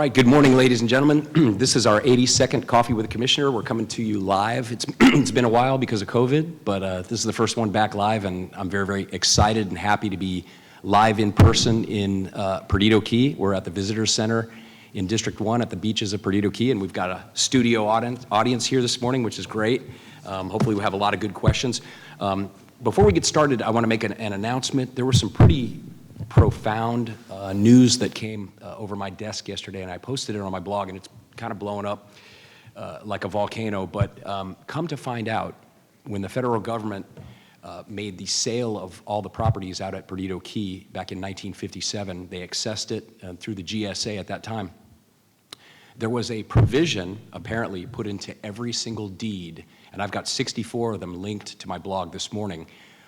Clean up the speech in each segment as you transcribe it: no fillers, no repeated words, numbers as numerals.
right, good morning, ladies and gentlemen. This is our 82nd Coffee with the Commissioner. We're coming to you live. It's been a while because of COVID, but this is the first one back live, and I'm very, very excited and happy to be live in person in Perdido Key. We're at the Visitor Center in District 1 at the beaches of Perdido Key, and we've got a studio audience here this morning, which is great. Hopefully we'll have a lot of good questions. Before we get started, I want to make an announcement. There was some pretty profound news that came over my desk yesterday, and I posted it on my blog, and it's kind of blowing up like a volcano. But come to find out, when the federal government made the sale of all the properties out at Perdido Key back in 1957, they accessed it through the GSA at that time. There was a provision apparently put into every single deed, and I've got 64 of them linked to my blog this morning.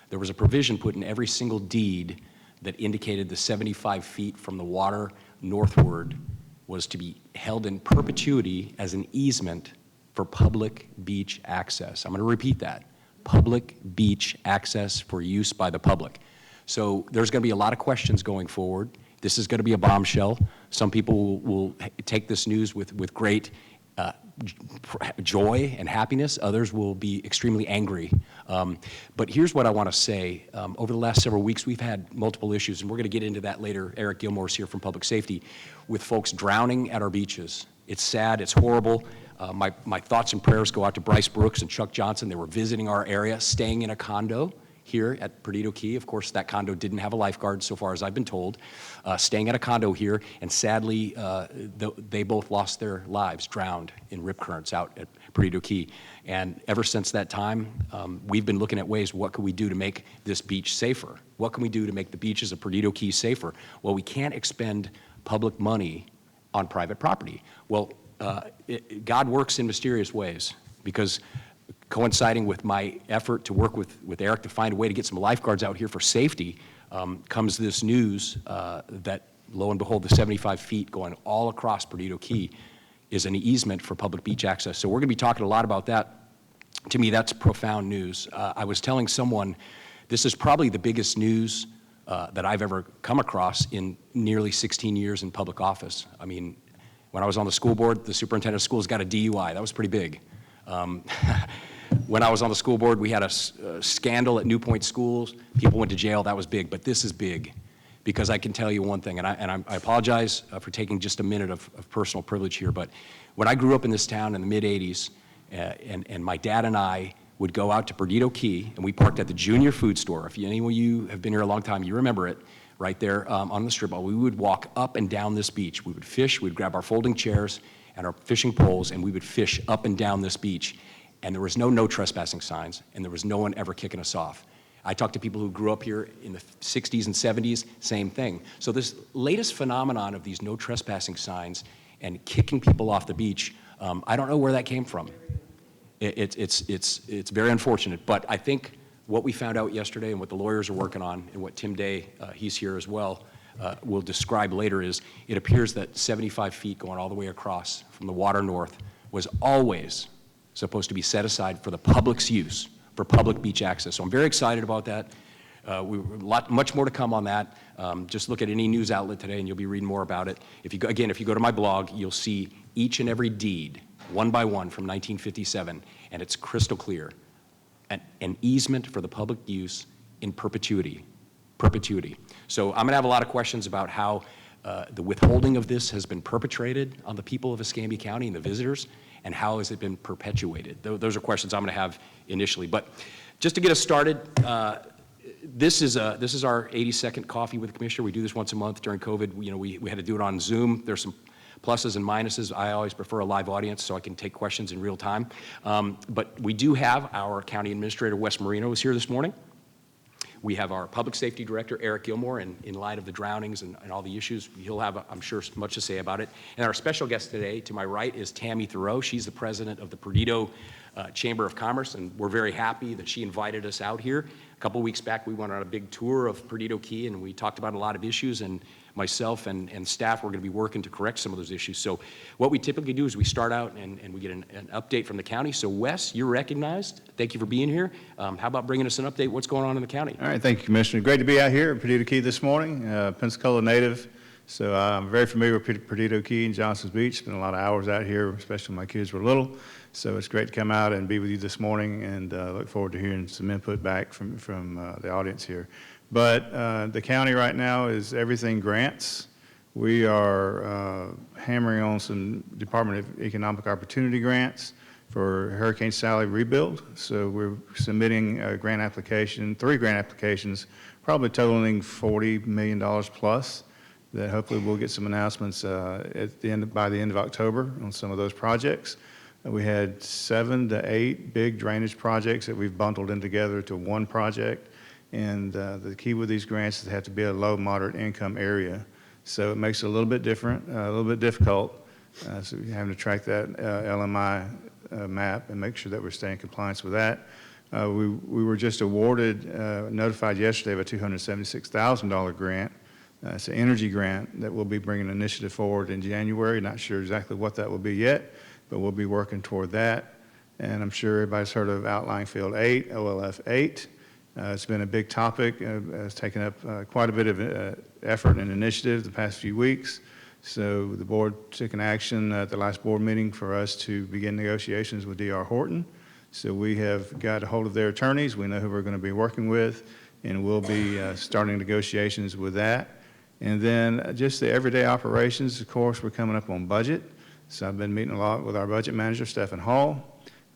There was a provision put in every single deed that indicated the 75 feet from the water northward was to be held in perpetuity as an easement for public beach access. I'm going to repeat that. Public beach access for use by the public. So there's going to be a lot of questions going forward. This is going to be a bombshell. Some people will take this news with great joy and happiness. Others will be extremely angry. But here's what I want to say. Over the last several weeks, we've had multiple issues, and we're going to get into that later. Eric Gilmore's here from Public Safety, with folks drowning at our beaches. It's sad. It's horrible. My thoughts and prayers go out to Bryce Brooks and Chuck Johnson. They were visiting our area, staying in a condo here at Perdido Key. Of course, that condo didn't have a lifeguard, so far as I've been told. Staying at a condo here, and sadly, they both lost their lives, drowned in rip currents out at Perdido Key. And ever since that time, we've been looking at ways, what can we do to make this beach safer? What can we do to make the beaches of Perdido Key safer? Well, we can't expend public money on private property. Well, God works in mysterious ways, because coinciding with my effort to work with Eric to find a way to get some lifeguards out here for safety, comes this news that, lo and behold, the 75 feet going all across Perdido Key is an easement for public beach access. So we're going to be talking a lot about that. To me, that's profound news. I was telling someone, this is probably the biggest news that I've ever come across in nearly 16 years in public office. I mean, when I was on the school board, the superintendent of schools got a DUI. That was pretty big. When I was on the school board, we had a scandal at New Point Schools. People went to jail. That was big. But this is big, because I can tell you one thing, and I apologize for taking just a minute of personal privilege here, but when I grew up in this town in the mid-'80s, and my dad and I would go out to Perdido Key, and we parked at the Junior Food Store. If any of you have been here a long time, you remember it, right there on the strip mall. We would walk up and down this beach. We would fish. We'd grab our folding chairs and our fishing poles, and we would fish up and down this beach. And there was no trespassing signs, and there was no one ever kicking us off. I talked to people who grew up here in the 60s and 70s, same thing. So this latest phenomenon of these no trespassing signs and kicking people off the beach, I don't know where that came from. It's very unfortunate, but I think what we found out yesterday and what the lawyers are working on, and what Tim Day, he's here as well, will describe later, is it appears that 75 feet going all the way across from the water north was always supposed to be set aside for the public's use, for public beach access. So I'm very excited about that. Much more to come on that. Just look at any news outlet today and you'll be reading more about it. If you go to my blog, you'll see each and every deed, one by one, from 1957, and it's crystal clear. An easement for the public use in perpetuity. Perpetuity. So I'm going to have a lot of questions about how the withholding of this has been perpetrated on the people of Escambia County and the visitors, and how has it been perpetuated? Those are questions I'm going to have initially. But just to get us started, this is our 82nd Coffee with the Commissioner. We do this once a month. During COVID, we had to do it on Zoom. There's some pluses and minuses. I always prefer a live audience so I can take questions in real time. But we do have our County Administrator, Wes Marino, is here this morning. We have our Public Safety Director, Eric Gilmore, and in light of the drownings and all the issues, he'll have, I'm sure, much to say about it. And our special guest today, to my right, is Tammy Thoreau. She's the president of the Perdido Chamber of Commerce, and we're very happy that she invited us out here. A couple weeks back, we went on a big tour of Perdido Key, and we talked about a lot of issues, and myself and staff were going to be working to correct some of those issues. So what we typically do is we start out and we get an update from the county. So Wes, you're recognized. Thank you for being here. How about bringing us an update? What's going on in the county? All right, thank you, Commissioner. Great to be out here at Perdido Key this morning. Pensacola native, So I'm very familiar with Perdido Key and Johnson's Beach. Spent a lot of hours out here, especially when my kids were little. So it's great to come out and be with you this morning, and look forward to hearing some input back from the audience here. But the county right now is everything grants. We are hammering on some Department of Economic Opportunity grants for Hurricane Sally rebuild. So we're submitting a grant application, 3 grant applications, probably totaling $40 million plus, that hopefully we'll get some announcements by the end of October on some of those projects. We had 7 to 8 big drainage projects that we've bundled in together to one project. And the key with these grants is they have to be a low, moderate income area. So it makes it a little bit different, a little bit difficult. So you're having to track that LMI map and make sure that we're staying in compliance with that. We were just awarded, notified yesterday of a $276,000 grant. It's an energy grant that we'll be bringing an initiative forward in January. Not sure exactly what that will be yet, but we'll be working toward that. And I'm sure everybody's heard of Outlying Field 8, OLF 8. It's been a big topic. It's taken up quite a bit of effort and initiative the past few weeks. So the board took an action at the last board meeting for us to begin negotiations with D.R. Horton. So we have got a hold of their attorneys. We know who we're going to be working with, and we'll be starting negotiations with that. And then just the everyday operations, of course, we're coming up on budget. So I've been meeting a lot with our budget manager, Stephen Hall.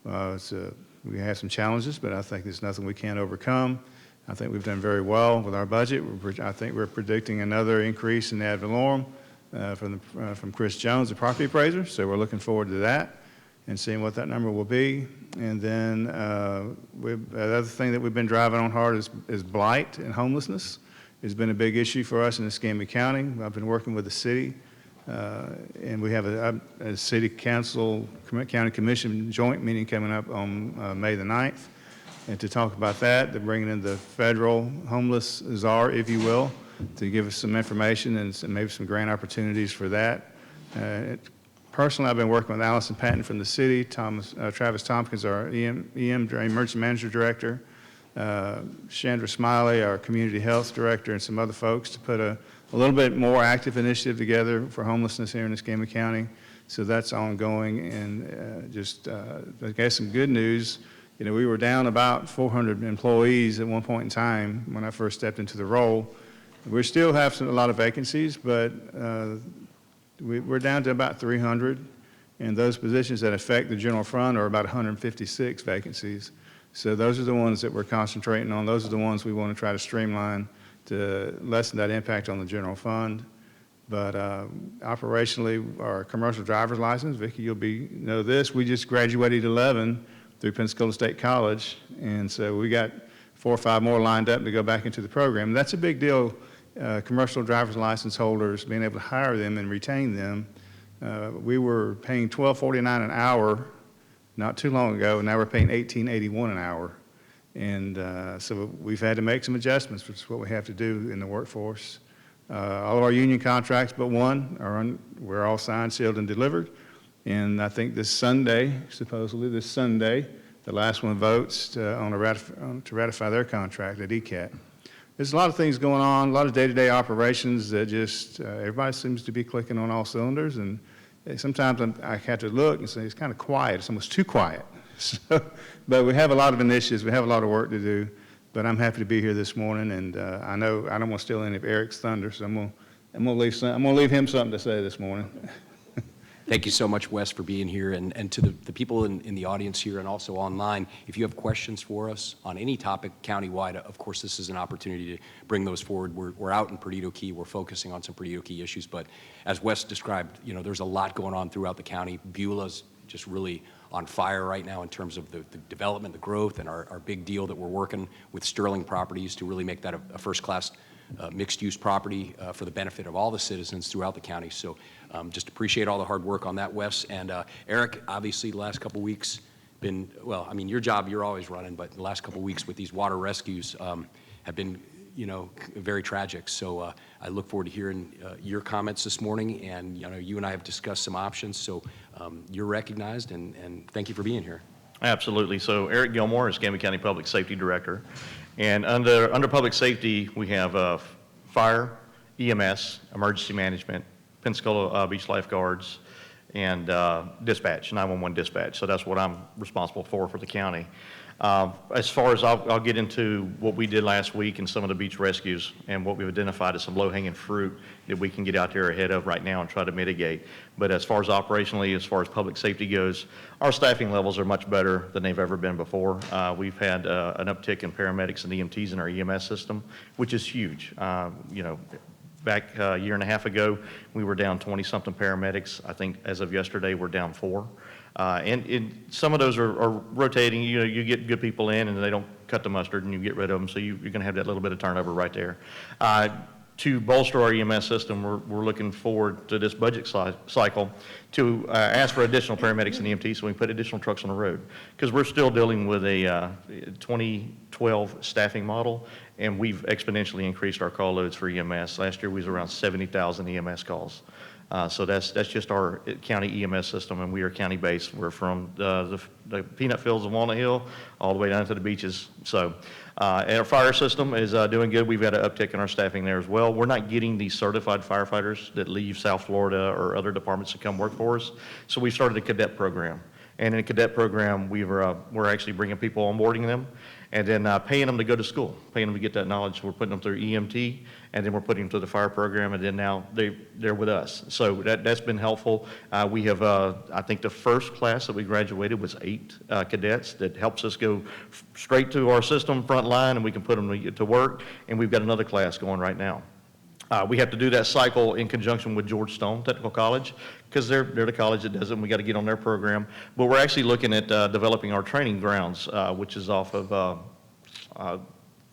We have some challenges, but I think there's nothing we can't overcome. I think we've done very well with our budget. I think we're predicting another increase in the ad valorem from Chris Jones, the property appraiser. So we're looking forward to that and seeing what that number will be. And then the other thing that we've been driving on hard is blight and homelessness. It's been a big issue for us in Escambia County. I've been working with the city, and we have a city council, county commission joint meeting coming up on May the 9th. And to talk about that, they're bringing in the federal homeless czar, if you will, to give us some information and maybe some grant opportunities for that. Personally, I've been working with Allison Patton from the city, Travis Tompkins, our emergency manager director, Chandra Smiley, our community health director, and some other folks to put a little bit more active initiative together for homelessness here in Escambia County. So that's ongoing, and I guess some good news. You know, we were down about 400 employees at one point in time when I first stepped into the role. We still have a lot of vacancies, but we're down to about 300, and those positions that affect the general fund are about 156 vacancies. So those are the ones that we're concentrating on. Those are the ones we want to try to streamline to lessen that impact on the general fund. But operationally, our commercial driver's license, Vicki, you'll know this, we just graduated 11 through Pensacola State College, and so we got 4 or 5 more lined up to go back into the program. And that's a big deal, commercial driver's license holders, being able to hire them and retain them. We were paying $12.49 an hour not too long ago, and now we're paying $18.81 an hour. And so we've had to make some adjustments, which is what we have to do in the workforce. All of our union contracts but one we're all signed, sealed, and delivered. And I think supposedly this Sunday, the last one votes to ratify their contract at ECAT. There's a lot of things going on, a lot of day-to-day operations that just everybody seems to be clicking on all cylinders. And sometimes I have to look and say it's kind of quiet. It's almost too quiet. But we have a lot of initiatives. We have a lot of work to do. But I'm happy to be here this morning, and I know I don't want to steal any of Eric's thunder, so I'm gonna leave him something to say this morning. Thank you so much, Wes, for being here. And to the people in the audience here and also online, if you have questions for us on any topic countywide, of course, this is an opportunity to bring those forward. We're out in Perdido Key. We're focusing on some Perdido Key issues. But as Wes described, you know, there's a lot going on throughout the county. Beulah's just really on fire right now in terms of the development, the growth, and our big deal that we're working with Sterling Properties to really make that a first-class mixed-use property for the benefit of all the citizens throughout the county. So just appreciate all the hard work on that, Wes. And Eric, obviously the last couple weeks well, I mean, your job, you're always running, but the last couple weeks with these water rescues have been, you know, very tragic. So I look forward to hearing your comments this morning, and you know, you and I have discussed some options, so you're recognized, and thank you for being here. Absolutely. So Eric Gilmore is Escambia County Public Safety Director, and under public safety we have fire, EMS, emergency management, Pensacola Beach lifeguards, and dispatch, 911 dispatch. So that's what I'm responsible for the county. As far as I'll get into what we did last week and some of the beach rescues and what we've identified as some low-hanging fruit that we can get out there ahead of right now and try to mitigate. But as far as operationally, as far as public safety goes, our staffing levels are much better than they've ever been before. We've had an uptick in paramedics and EMTs in our EMS system, which is huge. You know, back a year and a half ago, we were down 20-something paramedics. I think as of yesterday, we're down 4. And some of those are rotating. You know, you get good people in and they don't cut the mustard and you get rid of them. So you're going to have that little bit of turnover right there. To bolster our EMS system, we're looking forward to this budget cycle to ask for additional paramedics and EMTs so we can put additional trucks on the road. Because we're still dealing with a 2012 staffing model, and we've exponentially increased our call loads for EMS. Last year we was around 70,000 EMS calls. So that's just our county EMS system, and we are county-based. We're from the peanut fields of Walnut Hill all the way down to the beaches. So, and our fire system is doing good. We've had an uptick in our staffing there as well. We're not getting these certified firefighters that leave South Florida or other departments to come work for us. So we started a cadet program. And in the cadet program, we're actually bringing people, onboarding them, and then paying them to go to school, paying them to get that knowledge. We're putting them through EMT, and then we're putting them through the fire program, and then now they're with us. So that's been helpful. We have, I think the first class that we graduated was 8 cadets. That helps us go straight to our system front line, and we can put them to work, and we've got another class going right now. We have to do that cycle in conjunction with George Stone Technical College because they're the college that does it, and we got to get on their program. But we're actually looking at developing our training grounds, which is off of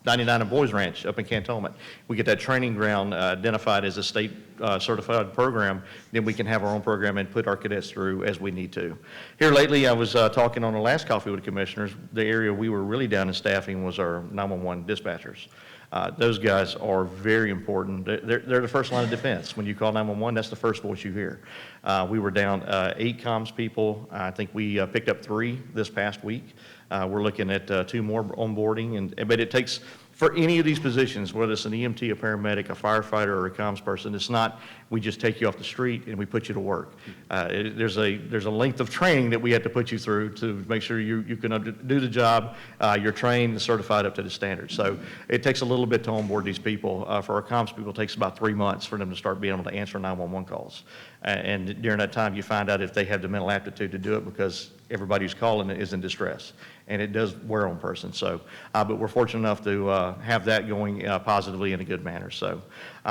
99 and Boys Ranch up in Cantonment. We get that training ground identified as a state certified program, then we can have our own program and put our cadets through as we need to. Here lately, I was talking on the last Coffee with the Commissioners, the area we were really down in staffing was our 911 dispatchers. Those guys are very important. They're the first line of defense. When you call 911, that's the first voice you hear. We were down 8 comms people. I think we picked up 3 this past week. We're looking at 2 more onboarding, but it takes, for any of these positions, whether it's an EMT, a paramedic, a firefighter, or a comms person, it's not we just take you off the street and we put you to work. There's a length of training that we have to put you through to make sure you can do the job. You're trained and certified up to the standard. So it takes a little bit to onboard these people. For our comms people, it takes about 3 months for them to start being able to answer 911 calls. And during that time, you find out if they have the mental aptitude to do it because everybody who's calling is in distress. And it does wear on a person. So, but we're fortunate enough to have that going positively in a good manner. So,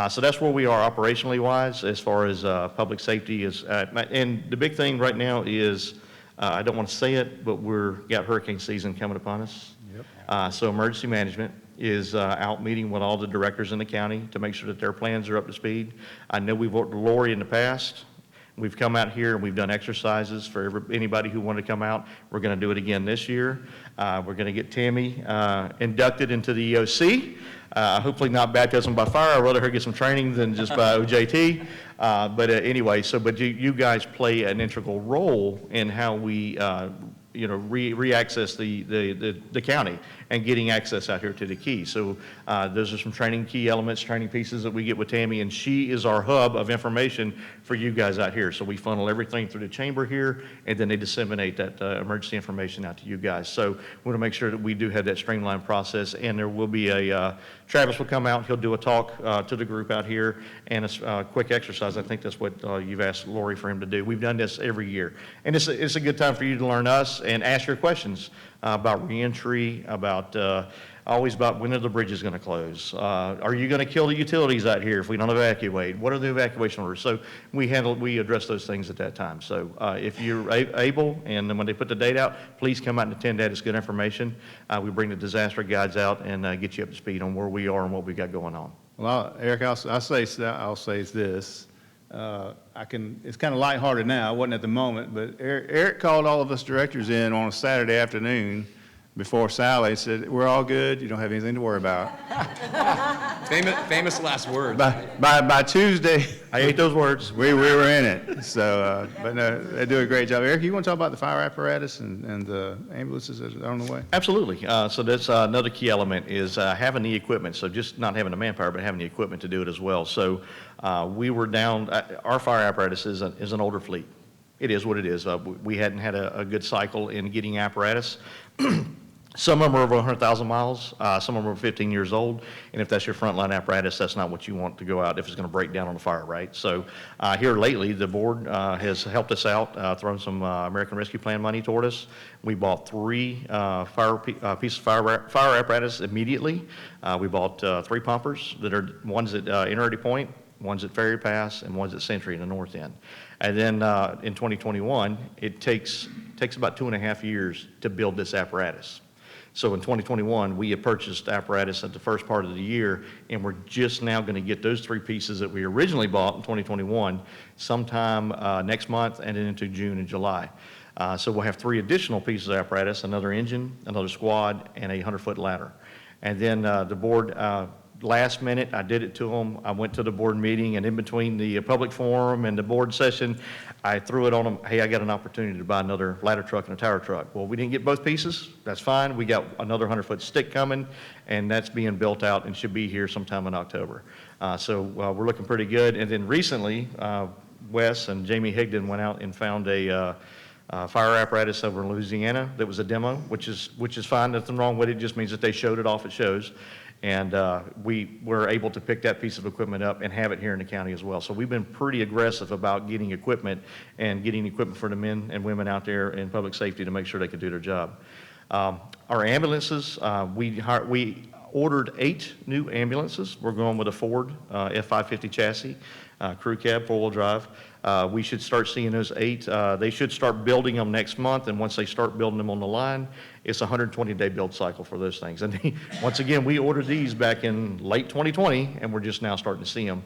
so that's where we are operationally wise as far as public safety is. And the big thing right now is, I don't want to say it, but got hurricane season coming upon us. Yep. So emergency management is out meeting with all the directors in the county to make sure that their plans are up to speed. I know we've worked with Lori in the past. We've come out here and we've done exercises for anybody who wanted to come out. We're going to do it again this year. We're going to get Tammy inducted into the EOC. Hopefully not baptism by fire. I'd rather her get some training than just by OJT. But anyway, but you guys play an integral role in how we re-access the county and getting access out here to the key. So those are some training key elements, training pieces that we get with Tammy, and she is our hub of information for you guys out here. So we funnel everything through the chamber here, and then they disseminate that emergency information out to you guys. So we want to make sure that we do have that streamlined process, and there will be Travis will come out, he'll do a talk to the group out here, and a quick exercise. I think that's what you've asked Lori for him to do. We've done this every year, and it's a good time for you to learn us and ask your questions about reentry, always about when are the bridges going to close? Are you going to kill the utilities out here if we don't evacuate? What are the evacuation orders? So we address those things at that time. So if you're able, and then when they put the date out, please come out and attend that. It's good information. We bring the disaster guides out and get you up to speed on where we are and what we got going on. Well, Eric, I'll say this. It's kind of lighthearted now. I wasn't at the moment, but Eric called all of us directors in on a Saturday afternoon before Sally said, "We're all good. You don't have anything to worry about." Famous last words. By Tuesday, I hate those words. we were in it. So, but no, they do a great job. Eric, you want to talk about the fire apparatus and the ambulances that are on the way? Absolutely. So that's another key element is having the equipment. So just not having the manpower, but having the equipment to do it as well. So we were down, our fire apparatus is an older fleet. It is what it is. We hadn't had a good cycle in getting apparatus. Some of them are over 100,000 miles, some of them are 15 years old, and if that's your frontline apparatus, that's not what you want to go out if it's going to break down on the fire, right? So here lately, the board has helped us out, thrown some American Rescue Plan money toward us. We bought 3 pieces of fire apparatus immediately. We bought 3 pumpers that are ones at Inner Point, ones at Ferry Pass, and ones at Century in the north end. And then in 2021, it takes about 2.5 years to build this apparatus. So in 2021, we had purchased apparatus at the first part of the year, and we're just now going to get those 3 pieces that we originally bought in 2021 sometime next month and then into June and July. So we'll have 3 additional pieces of apparatus, another engine, another squad, and a 100-foot ladder. And then the board, last minute, I did it to them. I went to the board meeting, and in between the public forum and the board session, I threw it on them, hey, I got an opportunity to buy another ladder truck and a tower truck. Well, we didn't get both pieces. That's fine. We got another 100-foot stick coming, and that's being built out and should be here sometime in October. So we're looking pretty good. And then recently, Wes and Jamie Higdon went out and found a fire apparatus over in Louisiana that was a demo, which is fine. Nothing wrong with it. It just means that they showed it off at shows. And we were able to pick that piece of equipment up and have it here in the county as well. So we've been pretty aggressive about getting equipment and getting equipment for the men and women out there in public safety to make sure they can do their job. Our ambulances, we ordered 8 new ambulances. We're going with a Ford F550 chassis, crew cab, 4-wheel drive. We should start seeing those 8. They should start building them next month, and once they start building them on the line, it's a 120-day build cycle for those things. And once again, we ordered these back in late 2020, and we're just now starting to see them.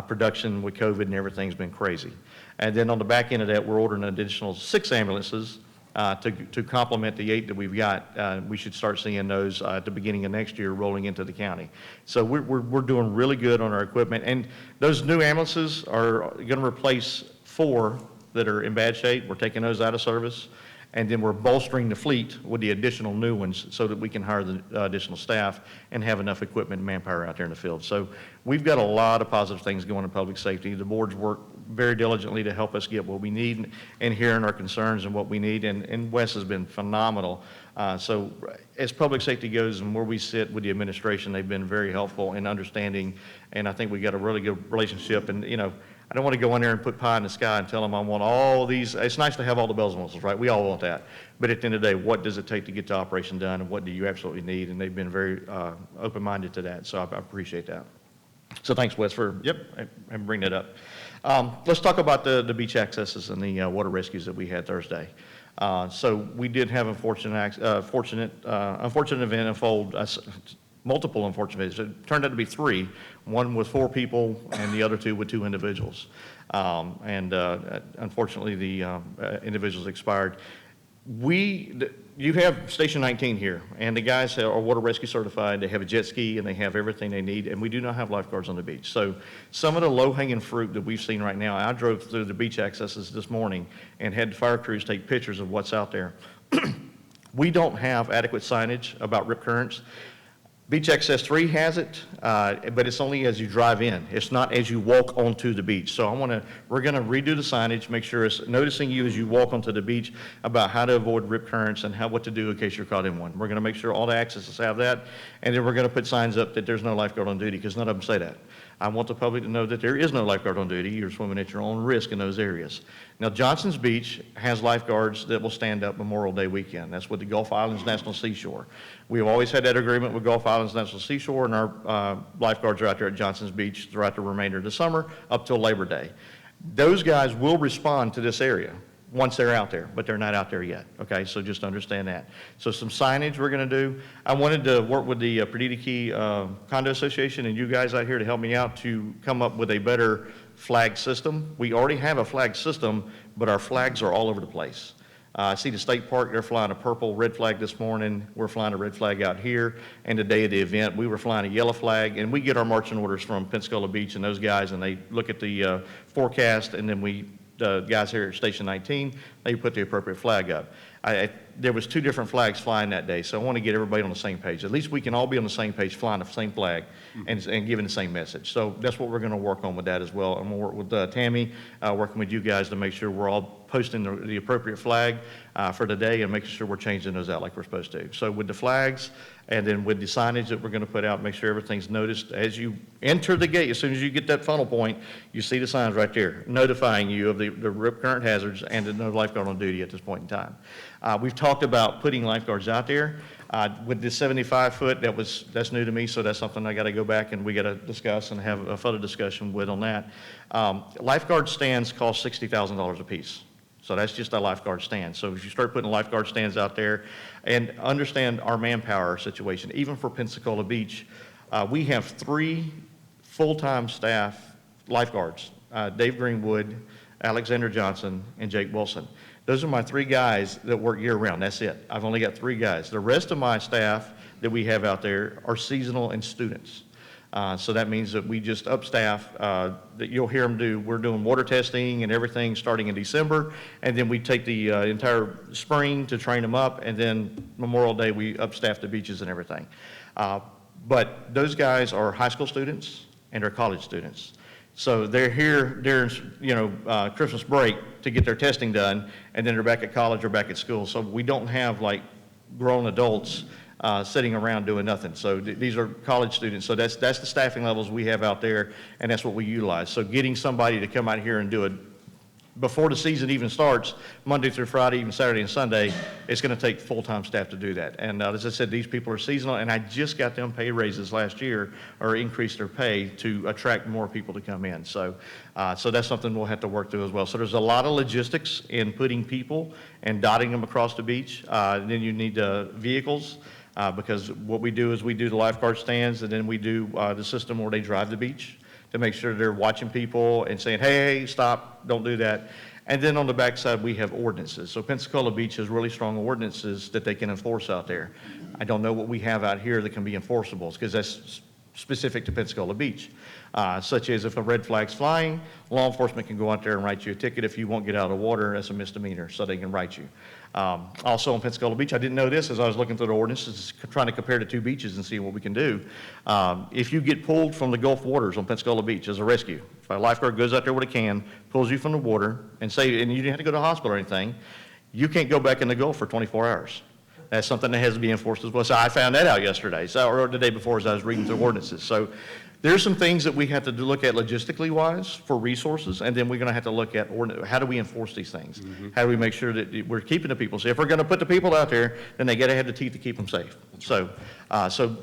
Production with COVID and everything's been crazy. And then on the back end of that, we're ordering an additional 6 ambulances to complement the 8 that we've got. We should start seeing those at the beginning of next year rolling into the county. So we're doing really good on our equipment. And those new ambulances are going to replace 4 that are in bad shape. We're taking those out of service. And then we're bolstering the fleet with the additional new ones so that we can hire the additional staff and have enough equipment and manpower out there in the field. So we've got a lot of positive things going in public safety. The board's worked very diligently to help us get what we need and hearing our concerns and what we need. And Wes has been phenomenal. So as public safety goes and where we sit with the administration, they've been very helpful in understanding. And I think we got a really good relationship. And, you know, I don't want to go in there and put pie in the sky and tell them I want all these. It's nice to have all the bells and whistles, right? We all want that. But at the end of the day, what does it take to get the operation done, and what do you absolutely need? And they've been very open-minded to that, so I appreciate that. So thanks, Wes, for bring that up. Let's talk about the beach accesses and the water rescues that we had Thursday. So we did have unfortunate event unfold. Multiple unfortunate events. It turned out to be 3, one with 4 people and the other 2 with 2 individuals. Unfortunately, the individuals expired. You have Station 19 here, and the guys are water rescue certified. They have a jet ski, and they have everything they need, and we do not have lifeguards on the beach. So some of the low-hanging fruit that we've seen right now, I drove through the beach accesses this morning and had the fire crews take pictures of what's out there. We don't have adequate signage about rip currents. Beach Access 3 has it, but it's only as you drive in. It's not as you walk onto the beach. So we're gonna redo the signage, make sure it's noticing you as you walk onto the beach about how to avoid rip currents and what to do in case you're caught in one. We're gonna make sure all the accesses have that, and then we're gonna put signs up that there's no lifeguard on duty, because none of them say that. I want the public to know that there is no lifeguard on duty. You're swimming at your own risk in those areas. Now, Johnson's Beach has lifeguards that will stand up Memorial Day weekend. That's with the Gulf Islands National Seashore. We've always had that agreement with Gulf Islands National Seashore, and our lifeguards are out there at Johnson's Beach throughout the remainder of the summer up till Labor Day. Those guys will respond to this area once they're out there, but they're not out there yet, okay? So just understand that. So some signage we're gonna do. I wanted to work with the Perdita Key Condo Association and you guys out here to help me out to come up with a better flag system. We already have a flag system, but our flags are all over the place. I see the state park, they're flying a purple red flag this morning. We're flying a red flag out here. And the day of the event, we were flying a yellow flag. And we get our marching orders from Pensacola Beach and those guys, and they look at the forecast, and then the guys here at Station 19, they put the appropriate flag up. There was 2 different flags flying that day, so I want to get everybody on the same page. At least we can all be on the same page, flying the same flag and giving the same message. So that's what we're going to work on with that as well. I'm going to work with Tammy, working with you guys to make sure we're all posting the appropriate flag for today and making sure we're changing those out like we're supposed to. So with the flags and then with the signage that we're going to put out, make sure everything's noticed. As you enter the gate, as soon as you get that funnel point, you see the signs right there notifying you of the rip current hazards and the no lifeguard on duty at this point in time. We've talked about putting lifeguards out there. With the 75-foot, that's new to me, so that's something I got to go back and we got to discuss and have a further discussion with on that. Lifeguard stands cost $60,000 a piece. So that's just a lifeguard stand. So if you start putting lifeguard stands out there and understand our manpower situation, even for Pensacola Beach, we have 3 full-time staff lifeguards, Dave Greenwood, Alexander Johnson, and Jake Wilson. Those are my 3 guys that work year-round. That's it. I've only got 3 guys. The rest of my staff that we have out there are seasonal and students. So that means that we just upstaff, that you'll hear them do, we're doing water testing and everything starting in December, and then we take the entire spring to train them up, and then Memorial Day, we upstaff the beaches and everything. But those guys are high school students and they're college students. So they're here during, Christmas break to get their testing done, and then they're back at college or back at school. So we don't have like grown adults sitting around doing nothing. So these are college students. So that's the staffing levels we have out there, and that's what we utilize. So getting somebody to come out here and do it before the season even starts, Monday through Friday, even Saturday and Sunday, it's going to take full-time staff to do that. And as I said, these people are seasonal, and I just got them pay raises last year, or increased their pay to attract more people to come in. So that's something we'll have to work through as well. So there's a lot of logistics in putting people and dotting them across the beach. And then you need vehicles. Because what we do is we do the lifeguard stands, and then we do the system where they drive the beach to make sure they're watching people and saying, hey, stop, don't do that. And then on the backside, we have ordinances. So Pensacola Beach has really strong ordinances that they can enforce out there. I don't know what we have out here that can be enforceable, because that's specific to Pensacola Beach, such as if a red flag's flying, law enforcement can go out there and write you a ticket. If you won't get out of the water, that's a misdemeanor, so they can write you. Also on Pensacola Beach, I didn't know this as I was looking through the ordinances, trying to compare the 2 beaches and see what we can do. If you get pulled from the Gulf waters on Pensacola Beach as a rescue, if a lifeguard goes out there with a can, pulls you from the water, and you didn't have to go to the hospital or anything, you can't go back in the Gulf for 24 hours. That's something that has to be enforced as well. So I found that out yesterday, or the day before as I was reading through ordinances. So there's some things that we have to look at logistically wise for resources, and then we're going to have to look at how do we enforce these things? How do we make sure that we're keeping the people safe? If we're going to put the people out there, then they got to have the teeth to keep them safe. So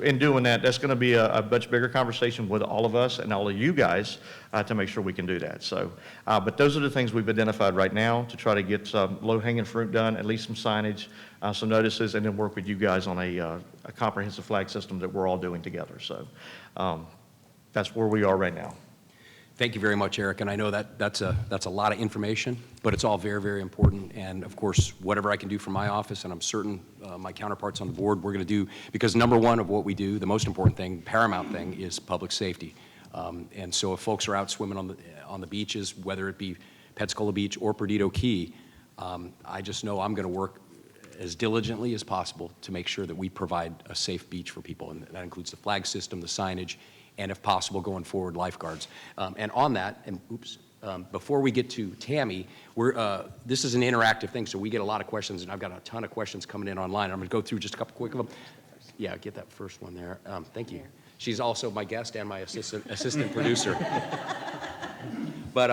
in doing that, that's going to be a much bigger conversation with all of us and all of you guys to make sure we can do that. So, but those are the things we've identified right now to try to get some low-hanging fruit done, at least some signage, some notices, and then work with you guys on a comprehensive flag system that we're all doing together. So that's where we are right now. Thank you very much, Eric. And I know that's a lot of information, but it's all very, very important. And of course, whatever I can do from my office, and I'm certain my counterparts on the board, we're going to do, because number one of what we do, the most important thing, paramount thing, is public safety. And so if folks are out swimming on the beaches, whether it be Pensacola Beach or Perdido Key, I just know I'm going to work as diligently as possible to make sure that we provide a safe beach for people. And that includes the flag system, the signage, and if possible, going forward, lifeguards. And on that, before we get to Tammy, this is an interactive thing, so we get a lot of questions, and I've got a ton of questions coming in online. I'm going to go through just a couple quick of them. Yeah, get that first one there. Thank you. She's also my guest and my assistant producer. But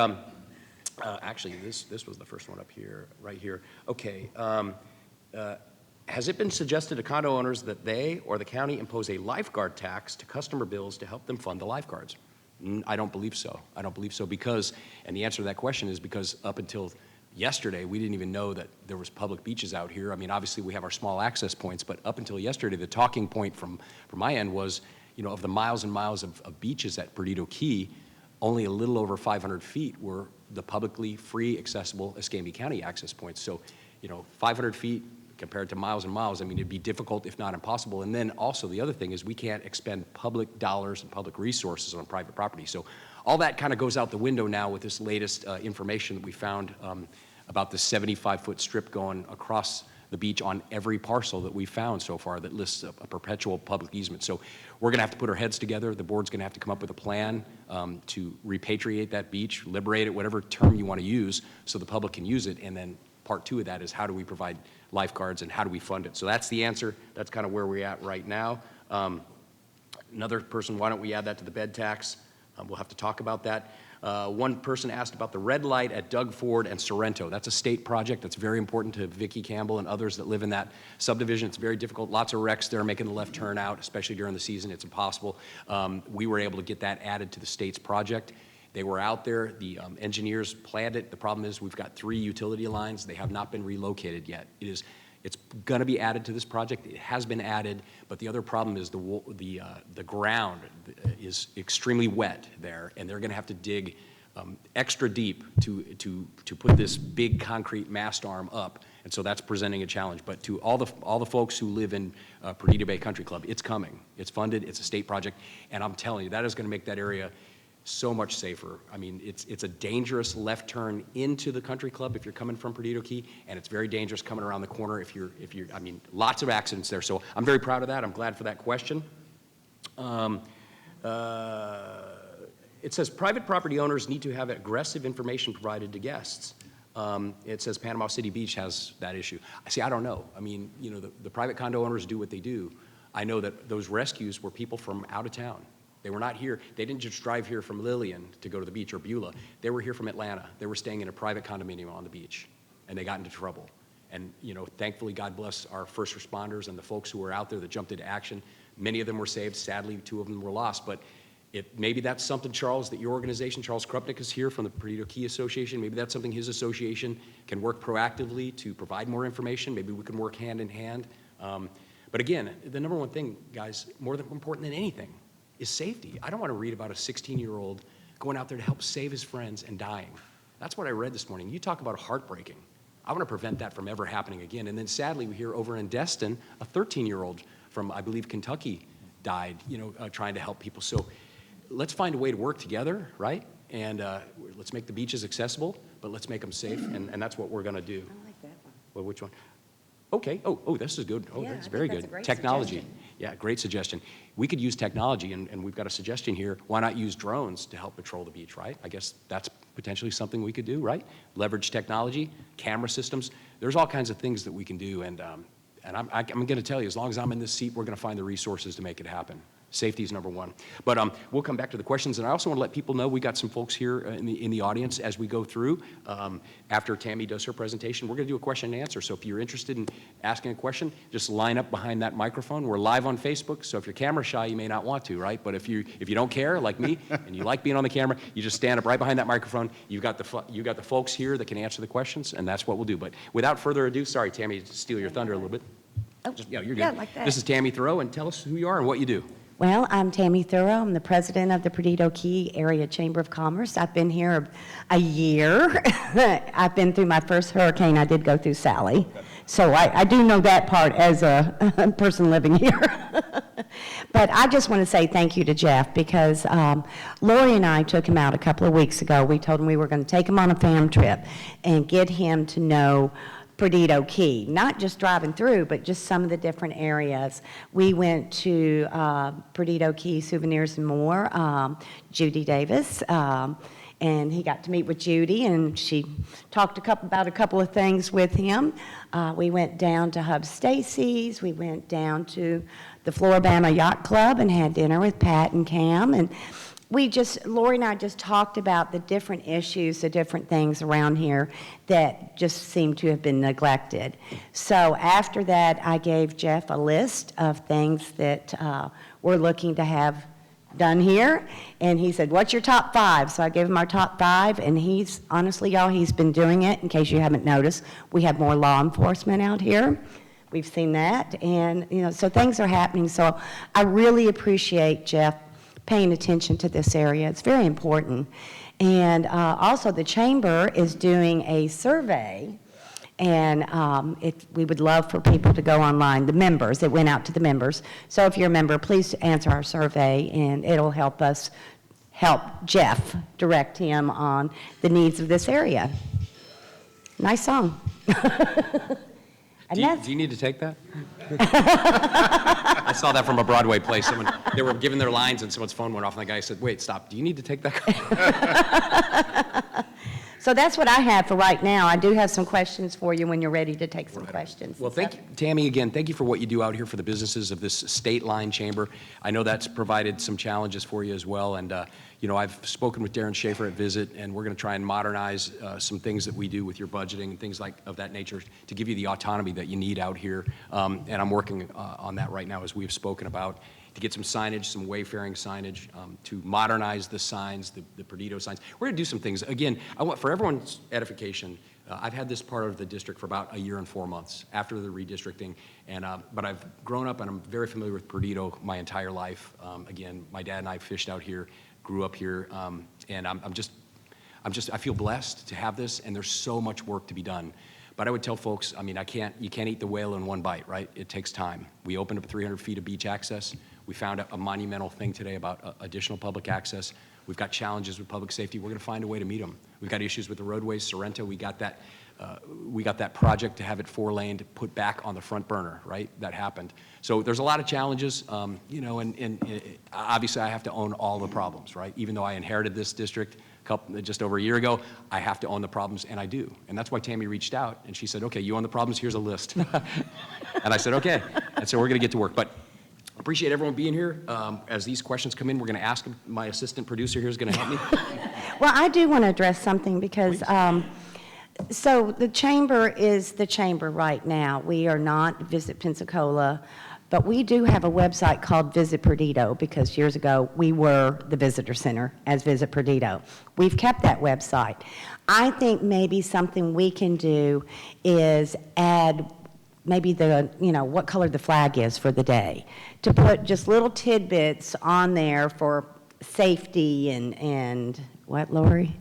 actually, this was the first one up here, right here. Okay. Has it been suggested to condo owners that they or the county impose a lifeguard tax to customer bills to help them fund the lifeguards? I don't believe so. I don't believe so because, and the answer to that question is because up until yesterday, we didn't even know that there was public beaches out here. I mean, obviously we have our small access points, but up until yesterday, the talking point from my end was, of the miles and miles of beaches at Perdido Key, only a little over 500 feet were the publicly free, accessible Escambia County access points. So 500 feet compared to miles and miles, I mean, it'd be difficult, if not impossible. And then also the other thing is we can't expend public dollars and public resources on private property. So all that kind of goes out the window now with this latest information that we found about the 75-foot strip going across the beach on every parcel that we found so far that lists a perpetual public easement. So we're going to have to put our heads together. The board's going to have to come up with a plan to repatriate that beach, liberate it, whatever term you want to use, so the public can use it. And then part two of that is how do we provide lifeguards and how do we fund it? So that's the answer. That's kind of where we're at right now. Another person, why don't we add that to the bed tax? We'll have to talk about that. One person asked about the red light at Doug Ford and Sorrento. That's a state project that's very important to Vicki Campbell and others that live in that subdivision. It's very difficult. Lots of wrecks there making the left turn out, especially during the season. It's impossible. We were able to get that added to the state's project. They were out there. The engineers planned it. The problem is we've got 3 utility lines. They have not been relocated yet. It's going to be added to this project. It has been added, but the other problem is the ground is extremely wet there, and they're going to have to dig extra deep to put this big concrete mast arm up, and so that's presenting a challenge. But to all the folks who live in Perdido Bay Country Club, it's coming. It's funded. It's a state project, and I'm telling you, that is going to make that area so much safer. I mean, it's a dangerous left turn into the country club if you're coming from Perdido Key, and it's very dangerous coming around the corner if you're, I mean, lots of accidents there. So I'm very proud of that. I'm glad for that question. It says private property owners need to have aggressive information provided to guests. It says Panama City Beach has that issue. See, I don't know. I mean, the private condo owners do what they do. I know that those rescues were people from out of town. They were not here. They didn't just drive here from Lillian to go to the beach or Beulah. They were here from Atlanta. They were staying in a private condominium on the beach, and they got into trouble. And, thankfully, God bless our first responders and the folks who were out there that jumped into action. Many of them were saved. Sadly, 2 of them were lost. But maybe that's something, Charles, that your organization, Charles Krupnick is here from the Perdido Key Association. Maybe that's something his association can work proactively to provide more information. Maybe we can work hand in hand. But again, the number one thing, guys, more important than anything, is safety. I don't want to read about a 16-year-old going out there to help save his friends and dying. That's what I read this morning. You talk about heartbreaking. I want to prevent that from ever happening again. And then sadly, we hear over in Destin, a 13-year-old from, I believe, Kentucky died, trying to help people. So let's find a way to work together, right? And let's make the beaches accessible, but let's make them safe, and that's what we're going to do. I like that one. Well, which one? Okay. Oh, this is good. Oh, Yeah, that's I very think good. that's a great Technology. suggestion. Yeah, great suggestion. We could use technology, and we've got a suggestion here. Why not use drones to help patrol the beach, right? I guess that's potentially something we could do, right? Leverage technology, camera systems. There's all kinds of things that we can do, and I'm going to tell you, as long as I'm in this seat, we're going to find the resources to make it happen. Safety is number one. But we'll come back to the questions, and I also want to let people know we got some folks here in the audience as we go through. After Tammy does her presentation, we're going to do a question and answer. So if you're interested in asking a question, just line up behind that microphone. We're live on Facebook, so if you're camera shy, you may not want to, right? But if you don't care, like me, and you like being on the camera, you just stand up right behind that microphone. You got the folks here that can answer the questions, and that's what we'll do. But without further ado, sorry, Tammy, to steal your thunder a little bit. Oh, Yeah, you're good. yeah, like that. This is Tammy Thoreau, and tell us who you are and what you do. Well, I'm Tammy Thoreau. I'm the president of the Perdido Key Area Chamber of Commerce. I've been here a year. I've been through my first hurricane. I did go through Sally. So I do know that part as a person living here. But I just want to say thank you to Jeff because Lori and I took him out a couple of weeks ago. We told him we were going to take him on a fam trip and get him to know Perdido Key, not just driving through, but just some of the different areas. We went to Perdido Key Souvenirs and More, Judy Davis, and he got to meet with Judy, and she talked about a couple of things with him. We went down to Hub Stacy's. We went down to the Floribama Yacht Club and had dinner with Pat and Cam, and Lori and I just talked about the different issues, the different things around here that just seem to have been neglected. So after that, I gave Jeff a list of things that we're looking to have done here, and he said, what's your top 5? So I gave him our top 5, and honestly, y'all, he's been doing it. In case you haven't noticed, we have more law enforcement out here. We've seen that, and so things are happening. So I really appreciate Jeff paying attention to this area. It's very important. And also the chamber is doing a survey, And we would love for people to go online, the members, it went out to the members. So if you're a member, please answer our survey, and it'll help us help Jeff direct him on the needs of this area. Nice song. And Do that's- you need to take that? I saw that from a Broadway play. They were giving their lines and someone's phone went off and the guy said, wait, stop, do you need to take that? So that's what I have for right now. I do have some questions for you when you're ready to take some questions. Well, thank you, Tammy, again, thank you for what you do out here for the businesses of this state line chamber. I know that's provided some challenges for you as well, and I've spoken with Darren Schaefer at Visit, and we're going to try and modernize some things that we do with your budgeting and things of that nature to give you the autonomy that you need out here, and I'm working on that right now, as we've spoken about, to get some signage, some wayfaring signage, to modernize the signs, the Perdido signs. We're going to do some things. Again, for everyone's edification, I've had this part of the district for about a year and 4 months after the redistricting, but I've grown up and I'm very familiar with Perdido my entire life. Again, my dad and I fished out here, grew up here, and I feel blessed to have this, and there's so much work to be done. But I would tell folks, I mean, you can't eat the whale in one bite, right? It takes time. We opened up 300 feet of beach access. We found a monumental thing today about additional public access. We've got challenges with public safety. We're going to find a way to meet them. We've got issues with the roadways. Sorrento, we got that project to have it 4-lane put back on the front burner, right? That happened. So there's a lot of challenges, and obviously I have to own all the problems, right? Even though I inherited this district just over a year ago, I have to own the problems, and I do. And that's why Tammy reached out, and she said, okay, you own the problems, here's a list. And I said, okay. And so we're going to get to work. But appreciate everyone being here. As these questions come in, we're going to ask them. My assistant producer here is going to help me. Well, I do want to address something because, so the chamber is the chamber right now. We are not Visit Pensacola, but we do have a website called Visit Perdido because years ago we were the visitor center as Visit Perdido. We've kept that website. I think maybe something we can do is add maybe what color the flag is for the day, to put just little tidbits on there for safety and what, Lori?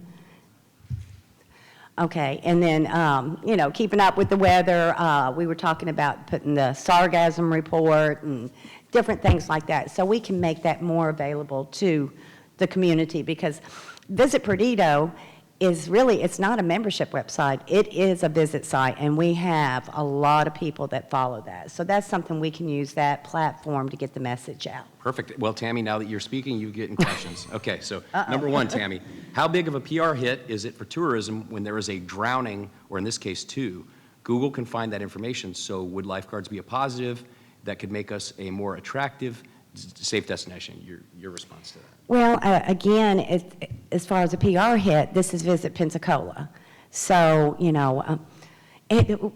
Okay, and then, keeping up with the weather. We were talking about putting the sargassum report and different things like that. So we can make that more available to the community because Visit Perdido is really, it's not a membership website. It is a visit site, and we have a lot of people that follow that. So that's something we can use that platform to get the message out. Perfect. Well, Tammy, now that you're speaking, you're getting questions. Okay, so number one, Tammy, how big of a PR hit is it for tourism when there is a drowning, or in this case, 2? Google can find that information, so would lifeguards be a positive that could make us a more attractive, safe destination? Your response to that? Well, again, as far as a PR hit, this is Visit Pensacola. So,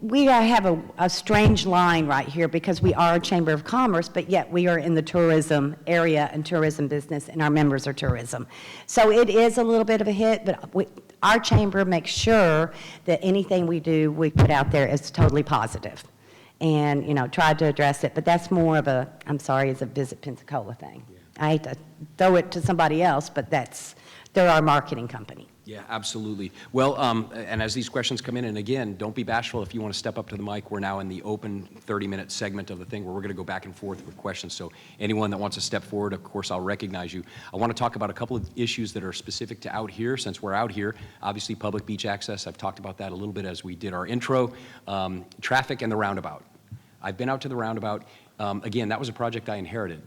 we have a strange line right here because we are a Chamber of Commerce, but yet we are in the tourism area and tourism business, and our members are tourism. So it is a little bit of a hit, but our chamber makes sure that anything we do, we put out there is totally positive and, try to address it. But that's more of it's a Visit Pensacola thing. Yeah. I hate to throw it to somebody else, but they're our marketing company. Yeah, absolutely. Well, and as these questions come in, and again, don't be bashful if you want to step up to the mic. We're now in the open 30-minute segment of the thing where we're going to go back and forth with questions. So anyone that wants to step forward, of course, I'll recognize you. I want to talk about a couple of issues that are specific to out here, since we're out here. Obviously, public beach access. I've talked about that a little bit as we did our intro. Traffic and the roundabout. I've been out to the roundabout. Again, that was a project I inherited.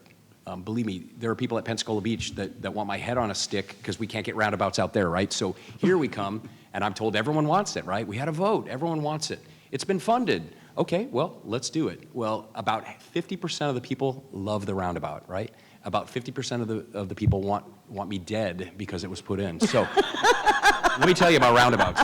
Believe me, there are people at Pensacola Beach that want my head on a stick because we can't get roundabouts out there, right? So here we come, and I'm told everyone wants it, right? We had a vote. Everyone wants it. It's been funded. Okay, well, let's do it. Well, about 50% of the people love the roundabout, right? About 50% of the people want me dead because it was put in. So let me tell you about roundabouts.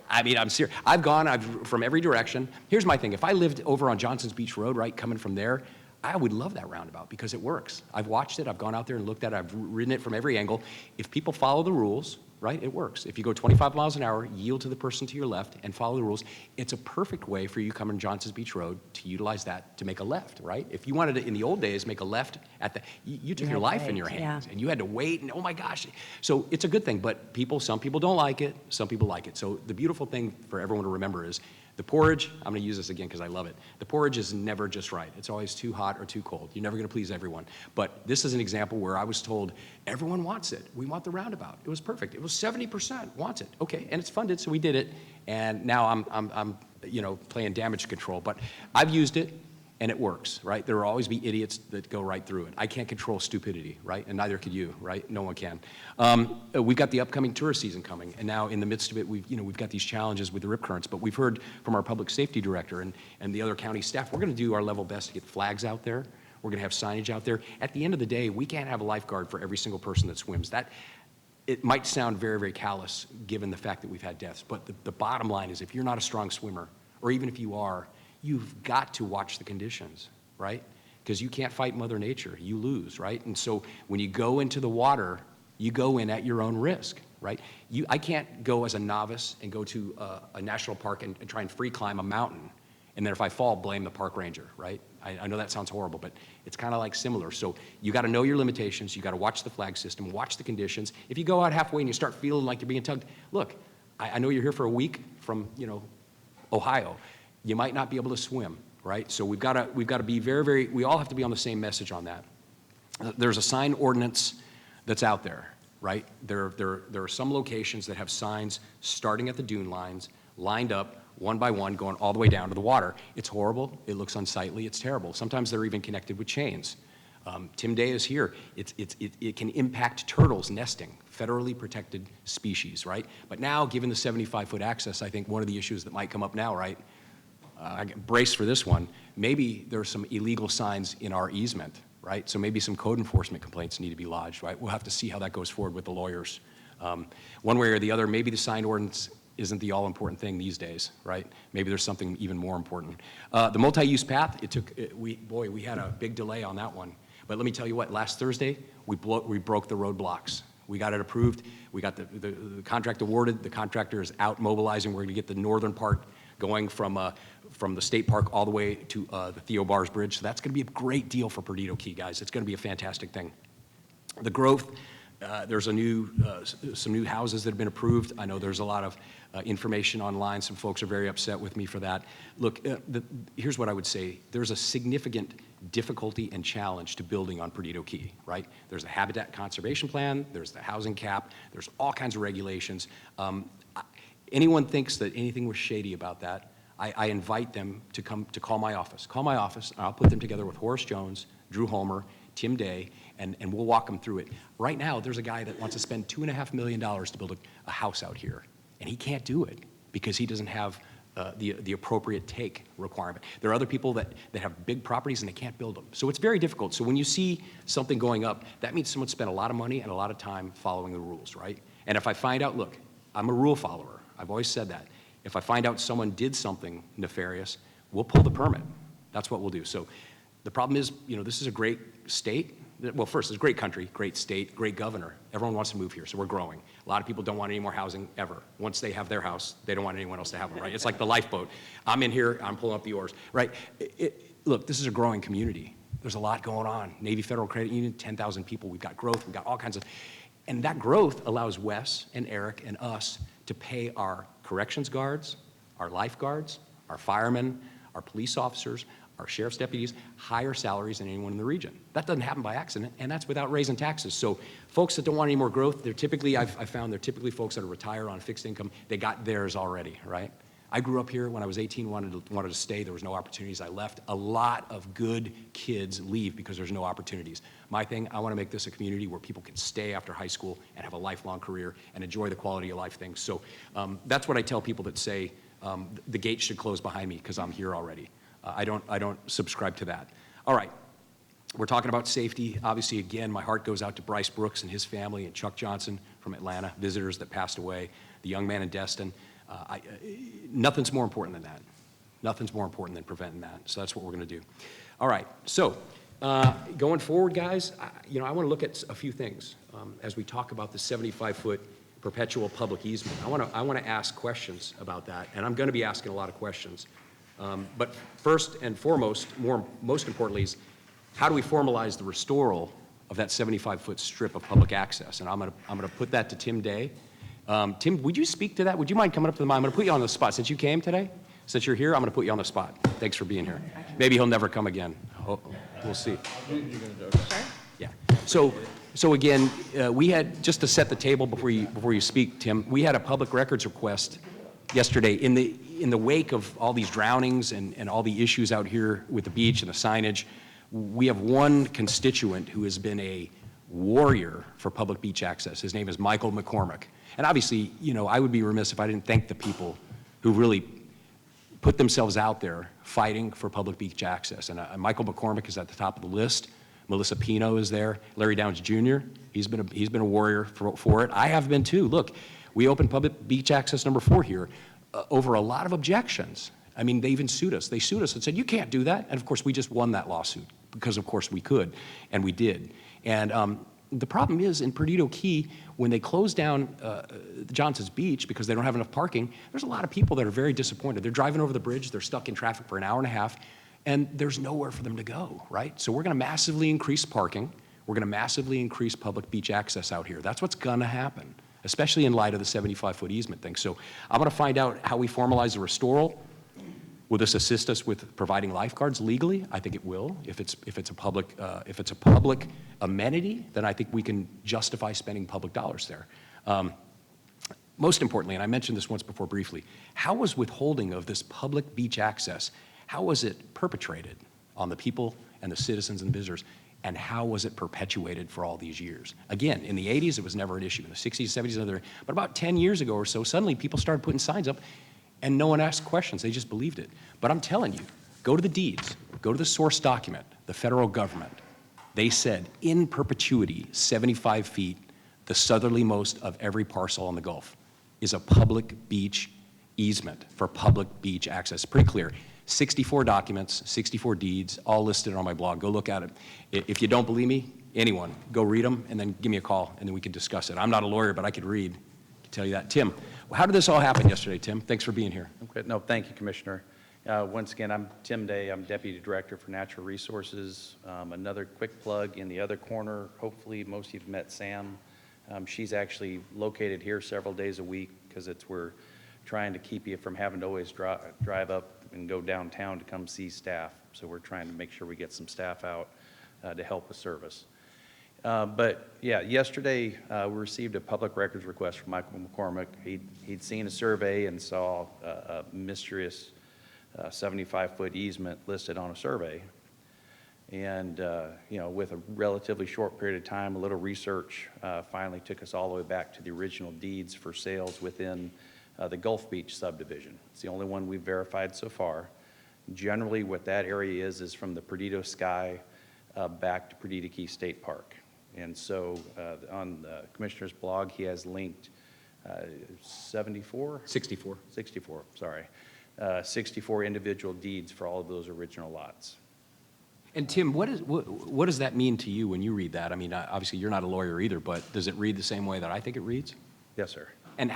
I mean, I'm serious. I've from every direction. Here's my thing. If I lived over on Johnson's Beach Road, right, coming from there, I would love that roundabout because it works. I've watched it. I've gone out there and looked at it. I've ridden it from every angle. If people follow the rules, right? It works. If you go 25 miles an hour, yield to the person to your left, and follow the rules, it's a perfect way for you coming Johnson's Beach Road to utilize that to make a left, right? If you wanted to, in the old days, make a left at the, you took You your had life to in wait, your hands, yeah. and you had to wait, and oh my gosh. So it's a good thing, but some people don't like it, some people like it. So the beautiful thing for everyone to remember is the porridge, I'm going to use this again because I love it. The porridge is never just right. It's always too hot or too cold. You're never going to please everyone. But this is an example where I was told, everyone wants it. We want the roundabout. It was perfect. It was 70% wants it. Okay, and it's funded, so we did it. And now I'm playing damage control. But I've used it, and it works, right? There will always be idiots that go right through it. I can't control stupidity, right? And neither could you, right? No one can. We've got the upcoming tourist season coming, and now in the midst of it, we've got these challenges with the rip currents, but we've heard from our public safety director and the other county staff, we're gonna do our level best to get flags out there. We're gonna have signage out there. At the end of the day, we can't have a lifeguard for every single person that swims. It might sound very, very callous, given the fact that we've had deaths, but the bottom line is if you're not a strong swimmer, or even if you are, you've got to watch the conditions, right? Because you can't fight Mother Nature, you lose, right? And so when you go into the water, you go in at your own risk, right? I can't go as a novice and go to a national park and try and free climb a mountain, and then if I fall, blame the park ranger, right? I know that sounds horrible, but it's kind of like similar. So you got to know your limitations, you got to watch the flag system, watch the conditions. If you go out halfway and you start feeling like you're being tugged, look, I know you're here for a week from, Ohio. You might not be able to swim, right? So we've got to be very, we all have to be on the same message on that. There's a sign ordinance that's out there, right? There are some locations that have signs starting at the dune lines, lined up one by one, going all the way down to the water. It's horrible, it looks unsightly, it's terrible. Sometimes they're even connected with chains. Tim Day is here. It can impact turtles nesting, federally protected species, right? But now, given the 75-foot access, I think one of the issues that might come up now, right? Brace for this one, maybe there's some illegal signs in our easement, right? So maybe some code enforcement complaints need to be lodged, right? We'll have to see how that goes forward with the lawyers. One way or the other, maybe the sign ordinance isn't the all-important thing these days, right? Maybe there's something even more important. The multi-use path, we had a big delay on that one. But let me tell you what, last Thursday, we broke the roadblocks. We got it approved, we got the contract awarded, the contractor is out mobilizing, we're gonna get the northern part going from the state park all the way to the Theo Bars Bridge. So that's going to be a great deal for Perdido Key, guys. It's going to be a fantastic thing. The growth, there's some new houses that have been approved. I know there's a lot of information online. Some folks are very upset with me for that. Look, here's what I would say. There's a significant difficulty and challenge to building on Perdido Key, right? There's the habitat conservation plan, there's the housing cap, there's all kinds of regulations. Anyone thinks that anything was shady about that, I invite them to come to call my office. Call my office, and I'll put them together with Horace Jones, Drew Homer, Tim Day, and we'll walk them through it. Right now, there's a guy that wants to spend $2.5 million to build a house out here, and he can't do it because he doesn't have the appropriate take requirement. There are other people that have big properties and they can't build them. So it's very difficult. So when you see something going up, that means someone spent a lot of money and a lot of time following the rules, right? And if I find out, look, I'm a rule follower. I've always said that. If I find out someone did something nefarious, we'll pull the permit. That's what we'll do. So the problem is, this is a great state. Well, first, it's a great country, great state, great governor. Everyone wants to move here, so we're growing. A lot of people don't want any more housing ever. Once they have their house, they don't want anyone else to have one, right? It's like the lifeboat. I'm in here, I'm pulling up the oars, right? Look, this is a growing community. There's a lot going on. Navy Federal Credit Union, 10,000 people. We've got growth, we've got all kinds of, and that growth allows Wes and Eric and us to pay our corrections guards, our lifeguards, our firemen, our police officers, our sheriff's deputies, higher salaries than anyone in the region. That doesn't happen by accident, and that's without raising taxes. So folks that don't want any more growth, they're typically, I've found they're typically folks that are retired on fixed income. They got theirs already, right? I grew up here when I was 18, wanted to stay. There was no opportunities. I left. A lot of good kids leave because there's no opportunities. My thing, I want to make this a community where people can stay after high school and have a lifelong career and enjoy the quality of life things. So that's what I tell people that say the gate should close behind me because I'm here already. I don't subscribe to that. All right. We're talking about safety. Obviously, again, my heart goes out to Bryce Brooks and his family and Chuck Johnson from Atlanta, visitors that passed away, the young man in Destin. Nothing's more important than that. Nothing's more important than preventing that. So that's what we're going to do. All right. So going forward, guys, I want to look at a few things as we talk about the 75-foot perpetual public easement. I want to ask questions about that, and I'm going to be asking a lot of questions. But first and foremost, most importantly, is how do we formalize the restoral of that 75-foot strip of public access? And I'm going to put that to Tim Day. Tim, would you speak to that? Would you mind coming up to the mic? I'm going to put you on the spot. Since you came today, since you're here, I'm going to put you on the spot. Thanks for being here. Maybe he'll never come again. We'll see. Yeah. So again, we had, just to set the table before you speak, Tim, we had a public records request yesterday in the wake of all these drownings and all the issues out here with the beach and the signage. We have one constituent who has been a warrior for public beach access. His name is Michael McCormick. And obviously, you know, I would be remiss if I didn't thank the people who really put themselves out there fighting for public beach access. And Michael McCormick is at the top of the list. Melissa Pino is there. Larry Downs Jr., he's been a warrior for it. I have been too. Look, we opened public beach access number 4 here over a lot of objections. I mean, they even sued us. They sued us and said, you can't do that. And of course, we just won that lawsuit because of course we could, and we did. And the problem is in Perdido Key, when they closed down Johnson's Beach because they don't have enough parking, there's a lot of people that are very disappointed. They're driving over the bridge, they're stuck in traffic for an hour and a half, and there's nowhere for them to go, right? So we're gonna massively increase parking. We're gonna massively increase public beach access out here. That's what's gonna happen, especially in light of the 75-foot easement thing. So I'm gonna find out how we formalize the restoral. Will this assist us with providing lifeguards legally? I think it will. If it's a public amenity, then I think we can justify spending public dollars there. Most importantly, and I mentioned this once before briefly, how was withholding of this public beach access, how was it perpetrated on the people and the citizens and visitors, and how was it perpetuated for all these years? Again, in the 80s, it was never an issue. In the 60s, 70s, but about 10 years ago or so, suddenly people started putting signs up and no one asked questions, they just believed it. But I'm telling you, go to the deeds, go to the source document, the federal government. They said, in perpetuity, 75 feet, the southerlymost of every parcel on the Gulf, is a public beach easement for public beach access. Pretty clear. 64 documents, 64 deeds, all listed on my blog. Go look at it. If you don't believe me, anyone, go read them and then give me a call and then we can discuss it. I'm not a lawyer, but I could read. I can tell you that. Tim, how did this all happen yesterday, Tim? Thanks for being here. Okay. No, thank you, Commissioner. Once again, I'm Tim Day. I'm Deputy Director for Natural Resources. Another quick plug in the other corner. Hopefully, most of you have met Sam. She's actually located here several days a week because we're trying to keep you from having to always drive up and go downtown to come see staff. So we're trying to make sure we get some staff out to help with service. But yeah, yesterday we received a public records request from Michael McCormick. He'd seen a survey and saw a mysterious 75-foot easement listed on a survey. And you know, with a relatively short period of time, a little research finally took us all the way back to the original deeds for sales within the Gulf Beach subdivision. It's the only one we've verified so far. Generally, what that area is from the Perdido Sky back to Perdido Key State Park. And so on the Commissioner's blog, he has linked 64? 64. 64, sorry. 64 individual deeds for all of those original lots. And Tim, what does that mean to you when you read that? I mean, obviously you're not a lawyer either, but does it read the same way that I think it reads? Yes, sir. And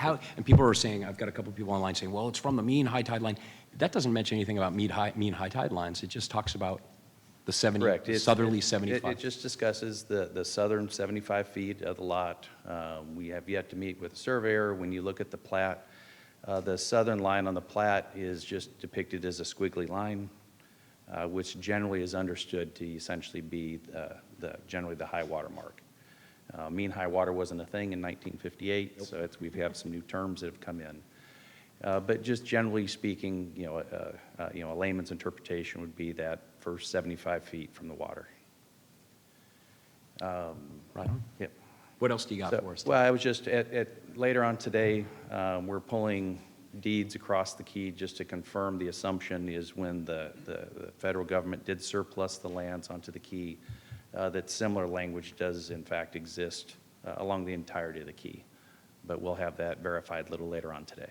people are saying, I've got a couple of people online saying, well, it's from the mean high tide line. That doesn't mention anything about mean high tide lines. It just talks about the Correct. southerly 75. It just discusses the southern 75 feet of the lot. We have yet to meet with a surveyor. When you look at the plat, the southern line on the plat is just depicted as a squiggly line, which generally is understood to essentially be generally the high water mark. Mean high water wasn't a thing in 1958, nope. So we have some new terms that have come in. But just generally speaking, a layman's interpretation would be that first 75 feet from the water. Right on. Yep. What else do you got for us? Well, I was just later on today, we're pulling deeds across the key just to confirm the assumption is when the federal government did surplus the lands onto the key, that similar language does in fact exist along the entirety of the key. But we'll have that verified a little later on today.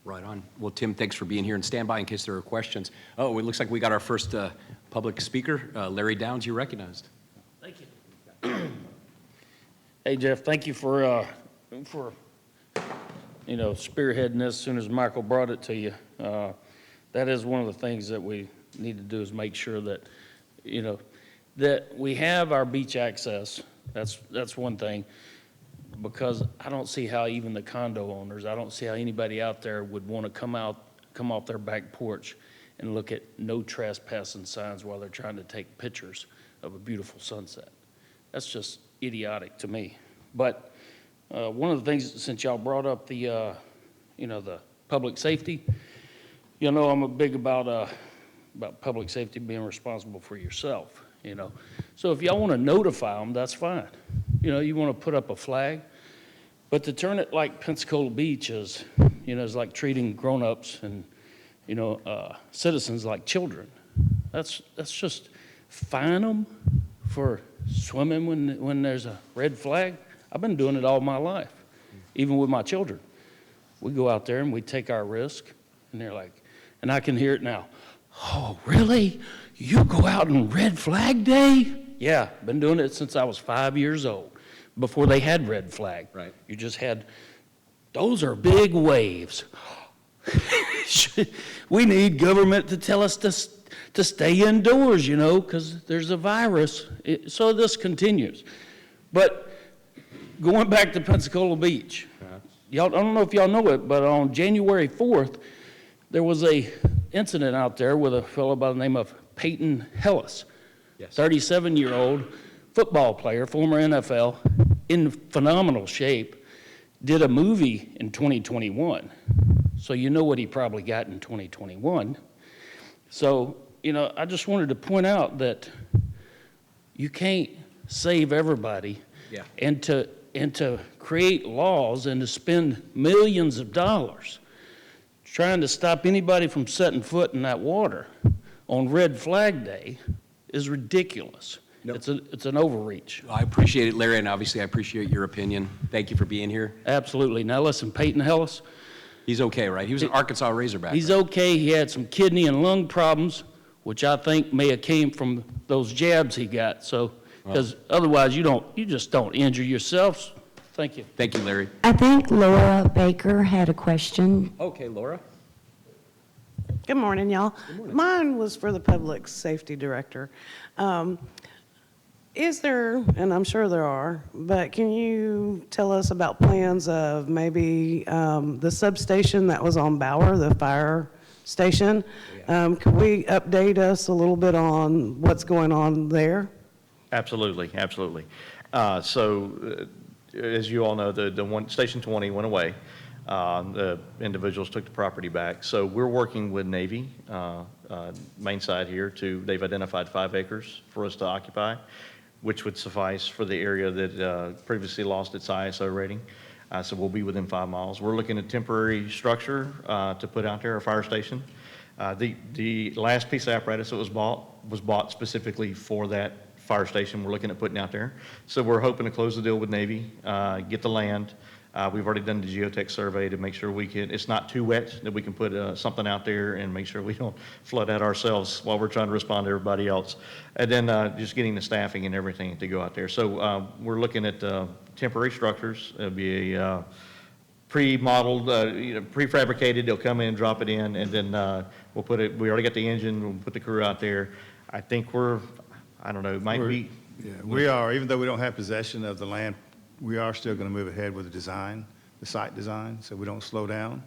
Right on. Well, Tim, thanks for being here, and stand by in case there are questions. Oh, it looks like we got our first public speaker. Larry Downs, you're recognized. Thank you. Hey, Jeff, thank you for for, spearheading this as soon as Michael brought it to you. That is one of the things that we need to do is make sure that, that we have our beach access. That's one thing, because I don't see how even the condo owners, I don't see how anybody out there would want to come off their back porch and look at no trespassing signs while they're trying to take pictures of a beautiful sunset. That's just idiotic to me. But one of the things, since y'all brought up the, the public safety, I'm a big about public safety being responsible for yourself, So if y'all want to notify them, that's fine. You want to put up a flag, but to turn it like Pensacola Beach is, is like treating grown-ups and, citizens like children. That's just fine them for swimming when there's a red flag. I've been doing it all my life, even with my children. We go out there and we take our risk, and they're like, and I can hear it now. Oh, really? You go out on Red Flag Day? Yeah, been doing it since I was 5 years old, before they had red flag. Right. You just had, those are big waves. We need government to tell us to stay indoors, because there's a virus. So this continues. But going back to Pensacola Beach, y'all, I don't know if y'all know it, but on January 4th, there was a incident out there with a fellow by the name of Peyton Hillis, Yes. 37-year-old football player, former NFL, in phenomenal shape, did a movie in 2021. So you know what he probably got in 2021. So, I just wanted to point out that you can't save everybody. Yeah. And to create laws and to spend millions of dollars trying to stop anybody from setting foot in that water on Red Flag Day is ridiculous. No. It's an overreach. I appreciate it, Larry, and obviously I appreciate your opinion. Thank you for being here. Absolutely. Now listen, Peyton Hillis, He's okay, right? He was an Arkansas Razorback. he's right? okay. He had some kidney and lung problems, which I think may have came from those jabs he got. So, because otherwise you just don't injure yourselves. Thank you. Thank you, Larry. I think Laura Baker had a question. Okay, Laura? Good morning, y'all. Mine was for the Public Safety Director. Is there, and I'm sure there are, but can you tell us about plans of maybe the substation that was on Bauer, the fire station? Could we update us a little bit on what's going on there? Absolutely, absolutely. As you all know, the one, Station 20 went away. The individuals took the property back. So we're working with Navy, main side here, they've identified 5 acres for us to occupy, which would suffice for the area that previously lost its ISO rating. So we'll be within 5 miles. We're looking at temporary structure to put out there, a fire station. The last piece of apparatus that was bought specifically for that fire station we're looking at putting out there. So we're hoping to close the deal with Navy, get the land. We've already done the geotech survey to make sure it's not too wet, that we can put something out there and make sure we don't flood out ourselves while we're trying to respond to everybody else. And then just getting the staffing and everything to go out there. So we're looking at temporary structures. It'll be a pre-modeled, prefabricated. They'll come in, drop it in, and then we'll put it, we already got the engine, we'll put the crew out there. I think I don't know, it might be. Yeah, we are, even though we don't have possession of the land, we are still going to move ahead with the design, the site design, so we don't slow down.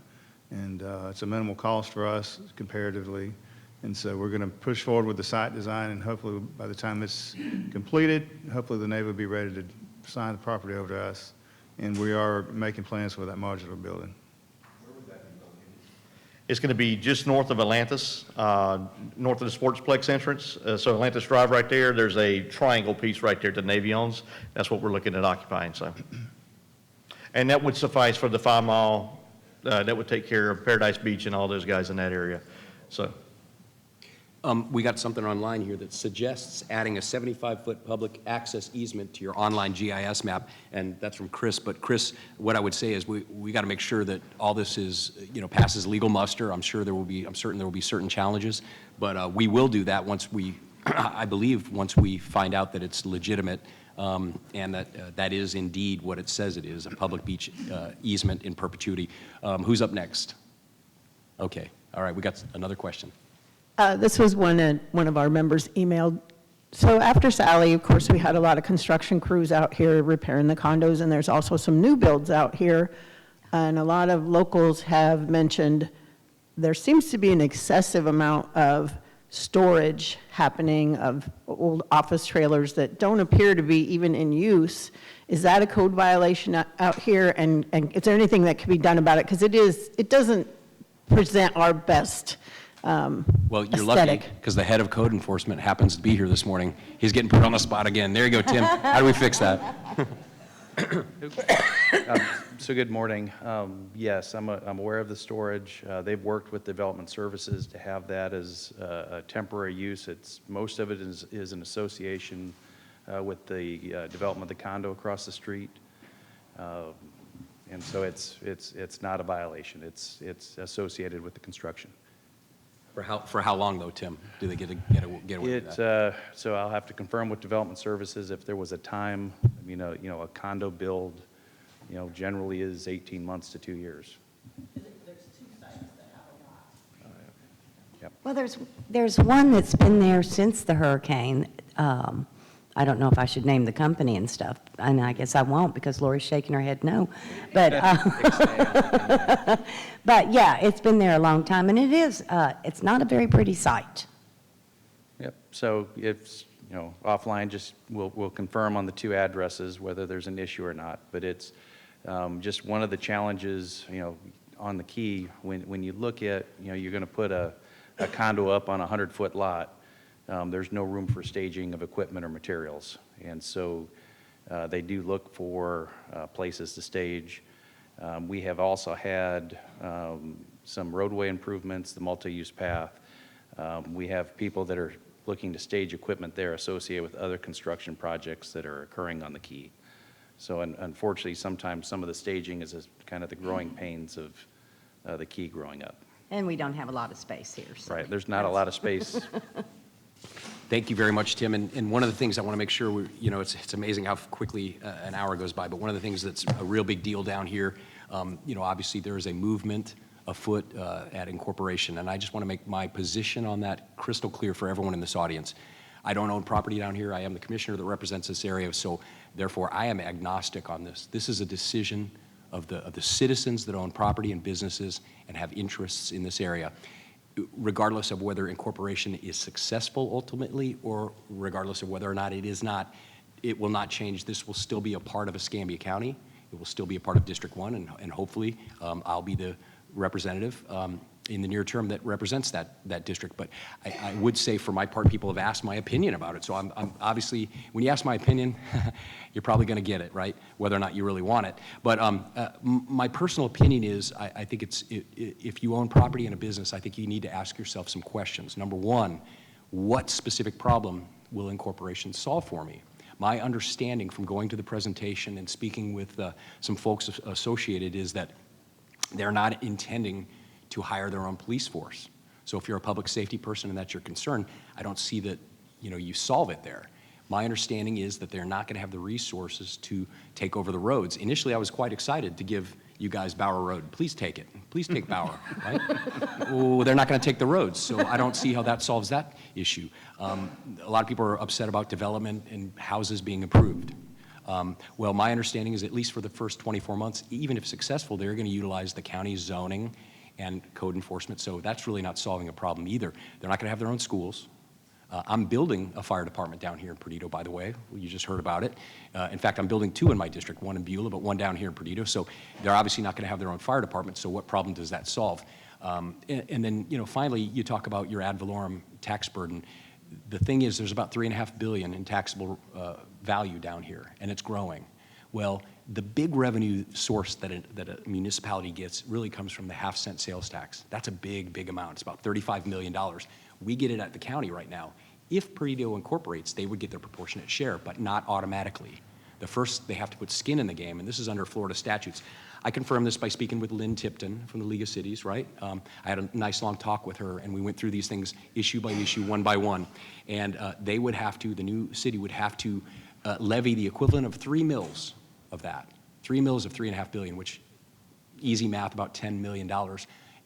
And it's a minimal cost for us comparatively. And so we're going to push forward with the site design, and hopefully by the time it's completed, hopefully the Navy will be ready to sign the property over to us. And we are making plans for that modular building. It's going to be just north of Atlantis, north of the Sportsplex entrance. So Atlantis Drive right there, there's a triangle piece right there that Navy owns. That's what we're looking at occupying, so. And that would suffice for the 5 mile, that would take care of Paradise Beach and all those guys in that area, so. We got something online here that suggests adding a 75-foot public access easement to your online GIS map, and that's from Chris. But Chris, what I would say is we got to make sure that all this is, passes legal muster. I'm certain there will be certain challenges, but we will do that once we, I believe, once we find out that it's legitimate. and that is indeed what it says it is, a public beach easement in perpetuity. Who's up next? Okay, all right, we got another question. This was one of our members emailed. So after Sally, of course, we had a lot of construction crews out here repairing the condos, and there's also some new builds out here. And a lot of locals have mentioned there seems to be an excessive amount of storage happening of old office trailers that don't appear to be even in use. Is that a code violation out here? And is there anything that can be done about it? Because it doesn't present our best Well, you're lucky, aesthetic. because the head of code enforcement happens to be here this morning. He's getting put on the spot again. There you go, Tim. How do we fix that? So good morning. Yes, I'm aware of the storage. They've worked with Development Services to have that as a temporary use. Most of it is an association with the development of the condo across the street. And so it's not a violation. It's associated with the construction. For how long, though, Tim? Do they get away with that? So I'll have to confirm with Development Services if there was a time, a condo build, generally is 18 months to 2 years. Well, there's one that's been there since the hurricane. I don't know if I should name the company and stuff, and I guess I won't because Lori's shaking her head no. But, but yeah, it's been there a long time, and it's not a very pretty site. Yep, so it's, offline, just we'll confirm on the 2 addresses whether there's an issue or not. But it's just one of the challenges, on the key, when you look at, you're going to put a condo up on a 100-foot lot, there's no room for staging of equipment or materials. And so they do look for places to stage. We have also had some roadway improvements, the multi-use path. We have people that are looking to stage equipment there associated with other construction projects that are occurring on the key. So unfortunately, sometimes some of the staging is kind of the growing pains of the key growing up. And we don't have a lot of space here. So Right, there's not a lot of space. Thank you very much, Tim. And one of the things I want to make sure, it's amazing how quickly an hour goes by, but one of the things that's a real big deal down here, obviously there is a movement afoot at Incorporation, and I just want to make my position on that crystal clear for everyone in this audience. I don't own property down here. I am the commissioner that represents this area, so therefore I am agnostic on this. This is a decision of the citizens that own property and businesses and have interests in this area, regardless of whether Incorporation is successful ultimately or regardless of whether or not it is not. It will not change. This will still be a part of Escambia County. It will still be a part of District 1, and hopefully I'll be the representative in the near term that represents that district. But I would say for my part, people have asked my opinion about it. So I'm obviously, when you ask my opinion, you're probably going to get it, right? Whether or not you really want it. But my personal opinion is I think if you own property in a business, I think you need to ask yourself some questions. Number one, what specific problem will Incorporation solve for me? My understanding from going to the presentation and speaking with some folks associated is that they're not intending to hire their own police force. So if you're a public safety person and that's your concern, I don't see that you solve it there. My understanding is that they're not going to have the resources to take over the roads. Initially, I was quite excited to give you guys Bauer Road. Please take it. Please take Bauer, right? Oh, they're not going to take the roads, so I don't see how that solves that issue. A lot of people are upset about development and houses being approved. Well, my understanding is at least for the first 24 months, even if successful, they're going to utilize the county's zoning and code enforcement, so that's really not solving a problem either. They're not going to have their own schools. I'm building a fire department down here in Perdido, by the way. You just heard about it. In fact, I'm building 2 in my district, 1 in Beulah, but 1 down here in Perdido. So they're obviously not going to have their own fire department, so what problem does that solve? And then, finally, you talk about your ad valorem tax burden. The thing is, there's about $3.5 billion in taxable value down here, and it's growing. Well, the big revenue source that a municipality gets really comes from the half-cent sales tax. That's a big, big amount. It's about $35 million. We get it at the county right now. If Perdido incorporates, they would get their proportionate share, but not automatically. First, they have to put skin in the game, and this is under Florida statutes. I confirmed this by speaking with Lynn Tipton from the League of Cities, right? I had a nice long talk with her, and we went through these things issue by issue, one by one. And they would have to, the new city would have to levy the equivalent of 3 mills of that. 3 mills of $3.5 billion, which, easy math, about $10 million.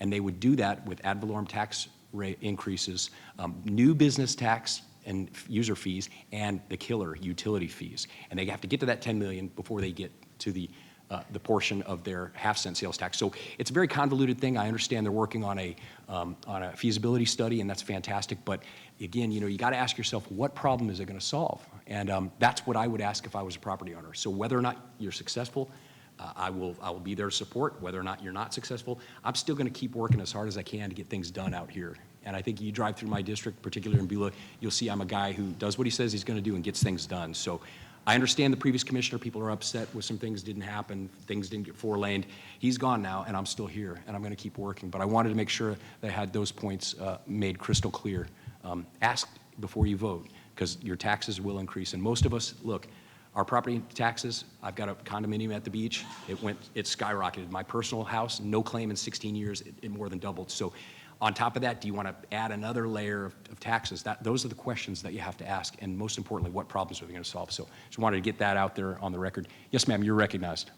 And they would do that with ad valorem tax rate increases, new business tax and user fees, and the killer, utility fees. And they have to get to that 10 million before they get to the portion of their half-cent sales tax. So it's a very convoluted thing. I understand they're working on a feasibility study, and that's fantastic. But again, you got to ask yourself, what problem is it going to solve? And that's what I would ask if I was a property owner. So whether or not you're successful, I will be there to support. Whether or not you're not successful, I'm still going to keep working as hard as I can to get things done out here. And I think you drive through my district, particularly in Beulah, you'll see I'm a guy who does what he says he's going to do and gets things done. So I understand the previous commissioner, people are upset with some things didn't happen, things didn't get four-laned. He's gone now, and I'm still here, and I'm going to keep working. But I wanted to make sure that I had those points made crystal clear. Ask before you vote, because your taxes will increase. And most of us, look, our property taxes, I've got a condominium at the beach, it skyrocketed. My personal house, no claim in 16 years, it more than doubled. So on top of that, do you want to add another layer of taxes? Those are the questions that you have to ask, and most importantly, what problems are we going to solve? So just wanted to get that out there on the record. Yes, ma'am, you're recognized.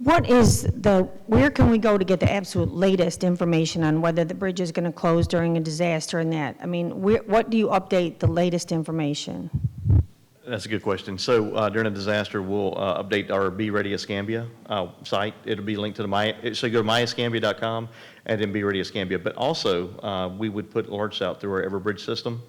Where can we go to get the absolute latest information on whether the bridge is going to close during a disaster and that? I mean, what do you update the latest information? That's a good question. So during a disaster, we'll update our Be Ready Escambia site. It'll be linked to so you go to myescambia.com and then Be Ready Escambia. But also, we would put alerts out through our Everbridge system.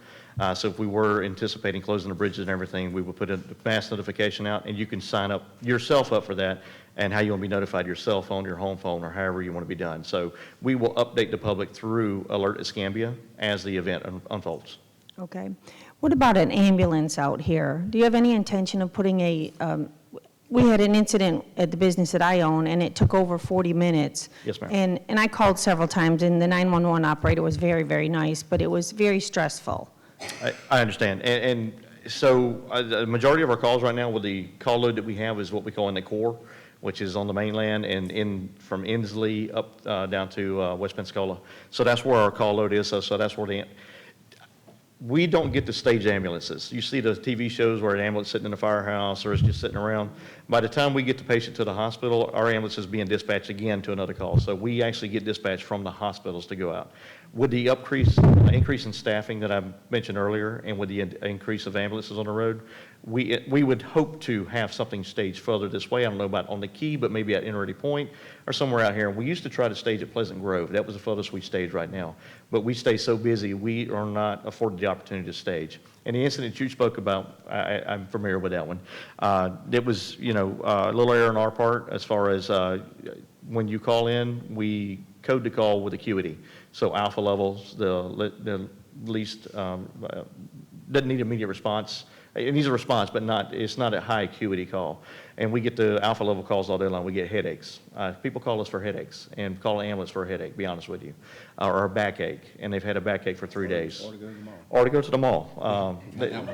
So if we were anticipating closing the bridges and everything, we would put a mass notification out, and you can sign up yourself up for that and how you want to be notified, your cell phone, your home phone, or however you want to be done. So we will update the public through Alert Escambia as the event unfolds. Okay. What about an ambulance out here? Do you have any intention of putting we had an incident at the business that I own, and it took over 40 minutes. Yes, ma'am. And I called several times, and the 911 operator was very, very nice, but it was very stressful. I understand. And so the majority of our calls right now with the call load that we have is what we call in the core, which is on the mainland and from Inslee up down to West Pensacola. So that's where our call load is. So that's where we don't get to stage ambulances. You see the TV shows where an ambulance sitting in a firehouse or is just sitting around. By the time we get the patient to the hospital, our ambulance is being dispatched again to another call. So we actually get dispatched from the hospitals to go out. With the increase in staffing that I mentioned earlier, and with the increase of ambulances on the road, we would hope to have something staged further this way. I don't know about on the Key, but maybe at Inner Point or somewhere out here. We used to try to stage at Pleasant Grove. That was the furthest we stage right now. But we stay so busy, we are not afforded the opportunity to stage. And the incident you spoke about, I'm familiar with that one. It was, a little error on our part as far as when you call in, we code the call with acuity. So alpha levels, the least, doesn't need immediate response. It needs a response, but it's not a high acuity call. And we get the alpha level calls all day long. We get headaches. People call us for headaches and call an ambulance for a headache, be honest with you, or a backache, and they've had a backache for 3 days. Or to go to the mall. Or to go to the mall.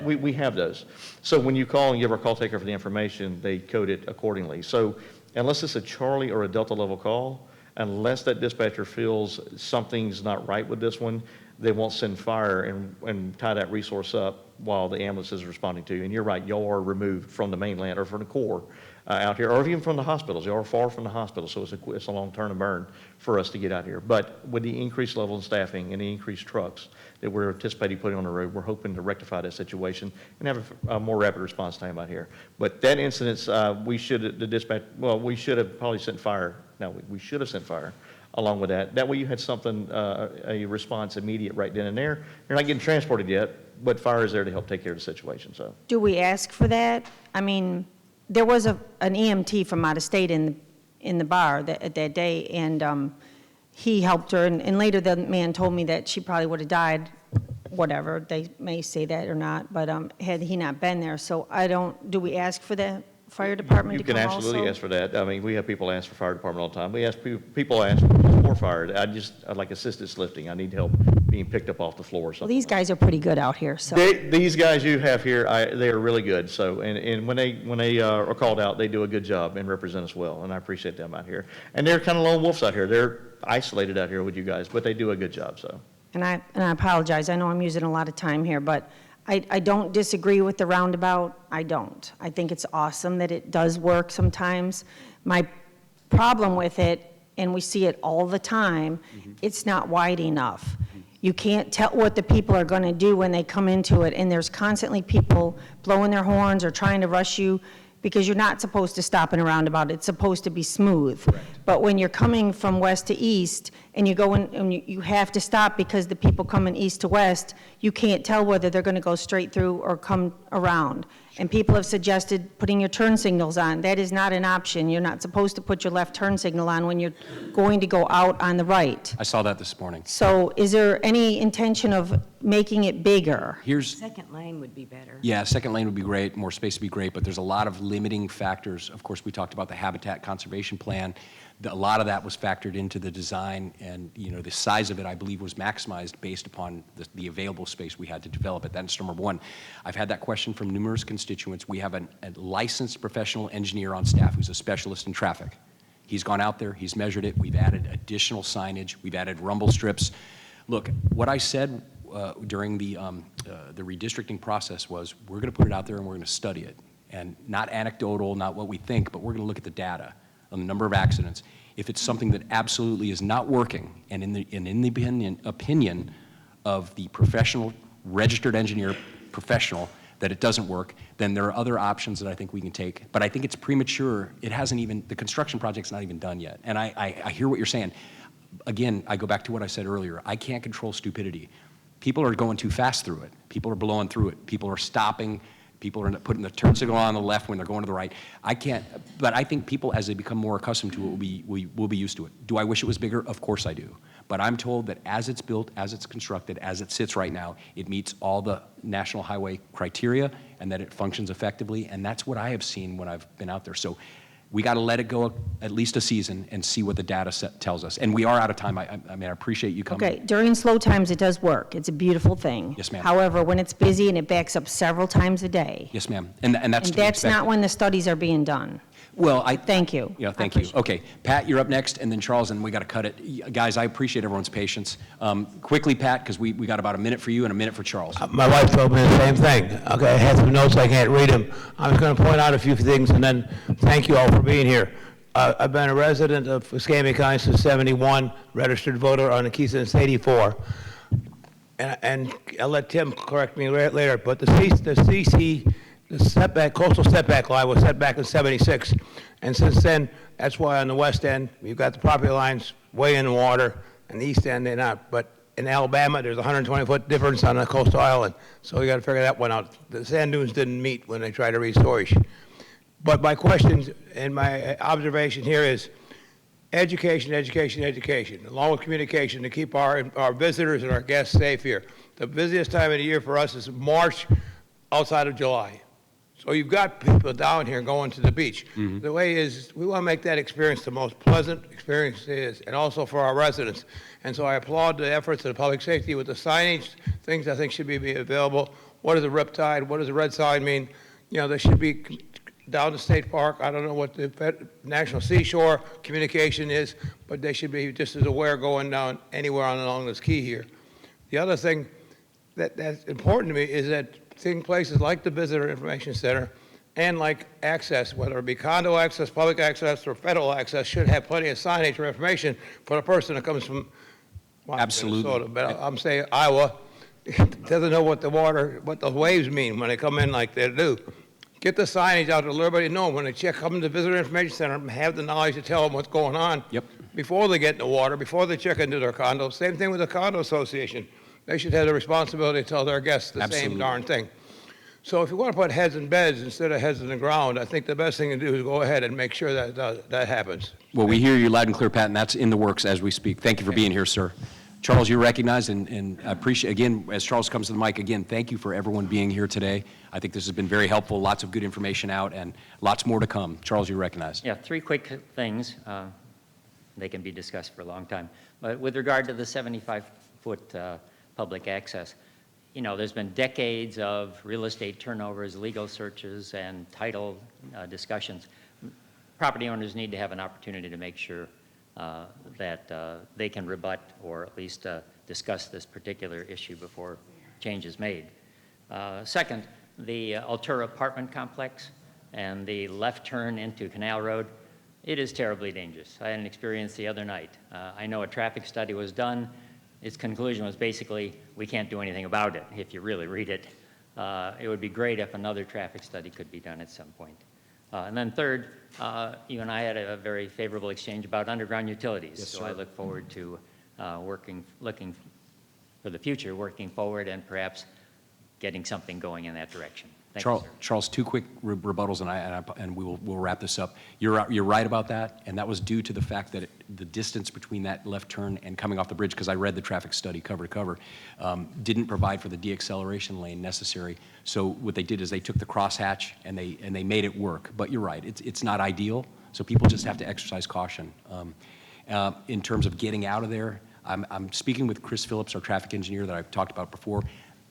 We have those. So when you call and give our call taker for the information, they code it accordingly. So unless it's a Charlie or a Delta level call, unless that dispatcher feels something's not right with this one, they won't send fire and tie that resource up while the ambulance is responding to you. And you're right, y'all are removed from the mainland or from the core out here, or even from the hospitals. Y'all are far from the hospital, so it's a long turn and burn for us to get out here. But with the increased level of staffing and the increased trucks that we're anticipating putting on the road, we're hoping to rectify that situation and have a more rapid response time out here. But that incident, we should have probably sent fire. No, we should have sent fire along with that. That way you had something, a response immediate right then and there. You're not getting transported yet, but fire is there to help take care of the situation, so. Do we ask for that? I mean, there was an EMT from out of state in the bar that day, and he helped her, and later the man told me that she probably would have died, whatever, they may say that or not, but had he not been there. So do we ask for the fire department to come also? You can absolutely ask for that. I mean, we have people ask for fire department all the time. We ask people ask for fire. I'd like assistance lifting. I need help being picked up off the floor or something. Well, these guys are pretty good out here, so. These guys you have here, they are really good. So, and when they are called out, they do a good job and represent us well, and I appreciate them out here. And they're kind of lone wolves out here. They're isolated out here with you guys, but they do a good job, so. And I apologize, I know I'm using a lot of time here, but I don't disagree with the roundabout, I don't. I think it's awesome that it does work sometimes. My problem with it, and we see it all the time, it's not wide enough. You can't tell what the people are going to do when they come into it, and there's constantly people blowing their horns or trying to rush you, because you're not supposed to stop in a roundabout. It's supposed to be smooth. But when you're coming from west to east, and you go in, and you have to stop because the people coming east to west, you can't tell whether they're going to go straight through or come around. And people have suggested putting your turn signals on. That is not an option. You're not supposed to put your left turn signal on when you're going to go out on the right. I saw that this morning. So is there any intention of making it bigger? Here's, Second lane would be better. yeah, second lane would be great, more space would be great, but there's a lot of limiting factors. Of course, we talked about the habitat conservation plan. A lot of that was factored into the design, and, you know, the size of it, I believe, was maximized based upon the available space we had to develop it. That's number one. I've had that question from numerous constituents. We have a licensed professional engineer on staff who's a specialist in traffic. He's gone out there, he's measured it, we've added additional signage, we've added rumble strips. Look, what I said during the redistricting process was, we're going to put it out there and we're going to study it. And not anecdotal, not what we think, but we're going to look at the data on the number of accidents. If it's something that absolutely is not working, and in the opinion of the professional, registered engineer professional, that it doesn't work, then there are other options that I think we can take. But I think it's premature. It hasn't even, the construction project's not even done yet. And I hear what you're saying. Again, I go back to what I said earlier. I can't control stupidity. People are going too fast through it. People are blowing through it. People are stopping. People are putting the turn signal on the left when they're going to the right. I can't, but I think people, as they become more accustomed to it, will be used to it. Do I wish it was bigger? Of course I do. But I'm told that as it's built, as it's constructed, as it sits right now, it meets all the national highway criteria and that it functions effectively. And that's what I have seen when I've been out there. So we got to let it go at least a season and see what the data set tells us. And we are out of time. I mean, I appreciate you coming. Okay, during slow times, it does work. It's a beautiful thing. Yes, ma'am. However, when it's busy and it backs up several times a day, Yes, ma'am. And that's and to be that's not expected. when the studies are being done. Well, Thank you. Yeah, I thank you. appreciate it. Okay, Pat, you're up next, and then Charles, and we got to cut it. Guys, I appreciate everyone's patience. Quickly, Pat, because we got about a minute for you and a minute for Charles. My wife told me the same thing. Okay, I had some notes, I can't read them. I was going to point out a few things and then thank you all for being here. I've been a resident of Escambia County since '71, registered voter on the key since '84. And I'll let Tim correct me later, but the CC, the setback, coastal setback line was set back in '76. And since then, that's why on the west end, you've got the property lines way in the water, and the east end, they're not. But in Alabama, there's a 120-foot difference on the coastal island, so you got to figure that one out. The sand dunes didn't meet when they tried to restore it. But my questions and my observation here is education, education, education, along with communication to keep our visitors and our guests safe here. The busiest time of the year for us is March outside of July. So you've got people down here going to the beach. The way is, we want to make that experience the most pleasant experience it is, and also for our residents. And so I applaud the efforts of the public safety with the signage, things I think should be available. What is a riptide? What does a red sign mean? You know, there should be down the state park. I don't know what the National Seashore communication is, but they should be just as aware going down anywhere along this key here. The other thing that's important to me is that places like the Visitor Information Center and like access, whether it be condo access, public access, or federal access, should have plenty of signage or information for the person that comes from Absolutely. Minnesota. But I'm saying Iowa doesn't know what the waves mean when they come in like they do. Get the signage out to let everybody know when they come to the Visitor Information Center, have the knowledge to tell them what's going on. Yep. Before they get in the water, before they check into their condo. Same thing with the condo association. They should have the responsibility to tell their guests the Absolutely. same darn thing. So if you want to put heads in beds instead of heads in the ground, I think the best thing to do is go ahead and make sure that happens. Well, we hear you loud and clear, Pat, and that's in the works as we speak. Thank you for being here, sir. Charles, you're recognized, and I appreciate, again, as Charles comes to the mic, again, thank you for everyone being here today. I think this has been very helpful, lots of good information out, and lots more to come. Charles, you're recognized. Yeah, three quick things. They can be discussed for a long time. But with regard to the 75-foot public access, you know, there's been decades of real estate turnovers, legal searches, and title discussions. Property owners need to have an opportunity to make sure that they can rebut or at least discuss this particular issue before change is made. Second, the Altura apartment complex and the left turn into Canal Road, it is terribly dangerous. I had an experience the other night. I know a traffic study was done. Its conclusion was basically, we can't do anything about it, if you really read it. It would be great if another traffic study could be done at some point. And then third, you and I had a very favorable exchange about underground utilities. Yes, so I sir. look forward to looking for the future, working forward and perhaps getting something going in that direction. Thank you, sir. Charles, two quick rebuttals, and we'll wrap this up. You're right about that, and that was due to the fact that the distance between that left turn and coming off the bridge, because I read the traffic study cover to cover, didn't provide for the de-acceleration lane necessary. So what they did is they took the crosshatch and they made it work. But you're right, it's not ideal. So people just have to exercise caution. In terms of getting out of there, I'm speaking with Chris Phillips, our traffic engineer that I've talked about before.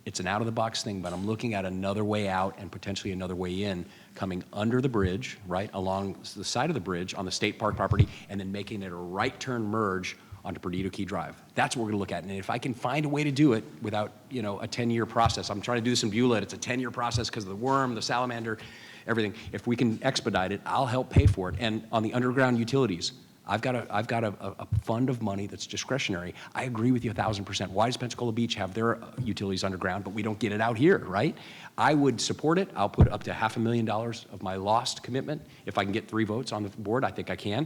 It's an out-of-the-box thing, but I'm looking at another way out and potentially another way in, coming under the bridge, right, along the side of the bridge on the state park property, and then making it a right turn merge onto Perdido Key Drive. That's what we're gonna look at. And if I can find a way to do it without, a 10-year process, I'm trying to do this in Beulah, it's a 10-year process because of the worm, the salamander, everything. If we can expedite it, I'll help pay for it. And on the underground utilities, I've got a fund of money that's discretionary. I agree with you 1,000%. Why does Pensacola Beach have their utilities underground, but we don't get it out here, right? I would support it. I'll put up to $500,000 of my lost commitment. If I can get 3 votes on the board, I think I can,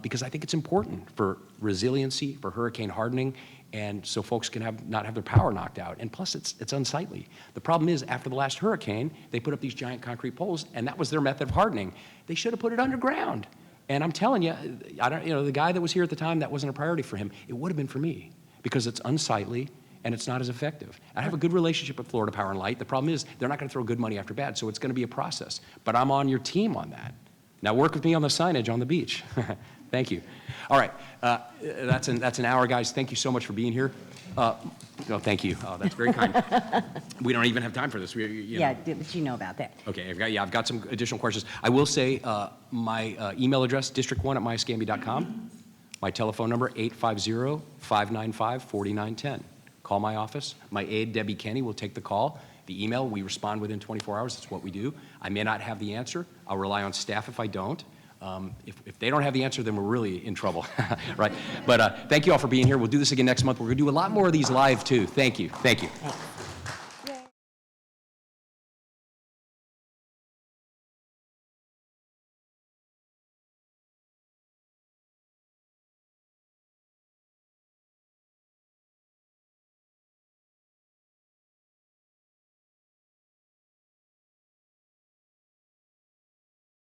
because I think it's important for resiliency, for hurricane hardening, and so folks can not have their power knocked out. And plus, it's unsightly. The problem is, after the last hurricane, they put up these giant concrete poles, and that was their method of hardening. They should have put it underground. And I'm telling you, the guy that was here at the time, that wasn't a priority for him. It would have been for me, because it's unsightly and it's not as effective. I have a good relationship with Florida Power and Light. The problem is they're not going to throw good money after bad, so it's going to be a process. But I'm on your team on that. Now work with me on the signage on the beach. Thank you. All right, that's an hour, guys. Thank you so much for being here. No, thank you. Oh, that's very kind. We don't even have time for this. Yeah, but you know about that. Okay, I've got some additional questions. I will say my email address, district1@myescambia.com. My telephone number, 850-595-4910. Call my office. My aide, Debbie Kenny, will take the call. The email, we respond within 24 hours. That's what we do. I may not have the answer. I'll rely on staff if I don't. If they don't have the answer, then we're really in trouble, right? But thank you all for being here. We'll do this again next month. We're going to do a lot more of these live, too. Thank you. Thank you. Thanks.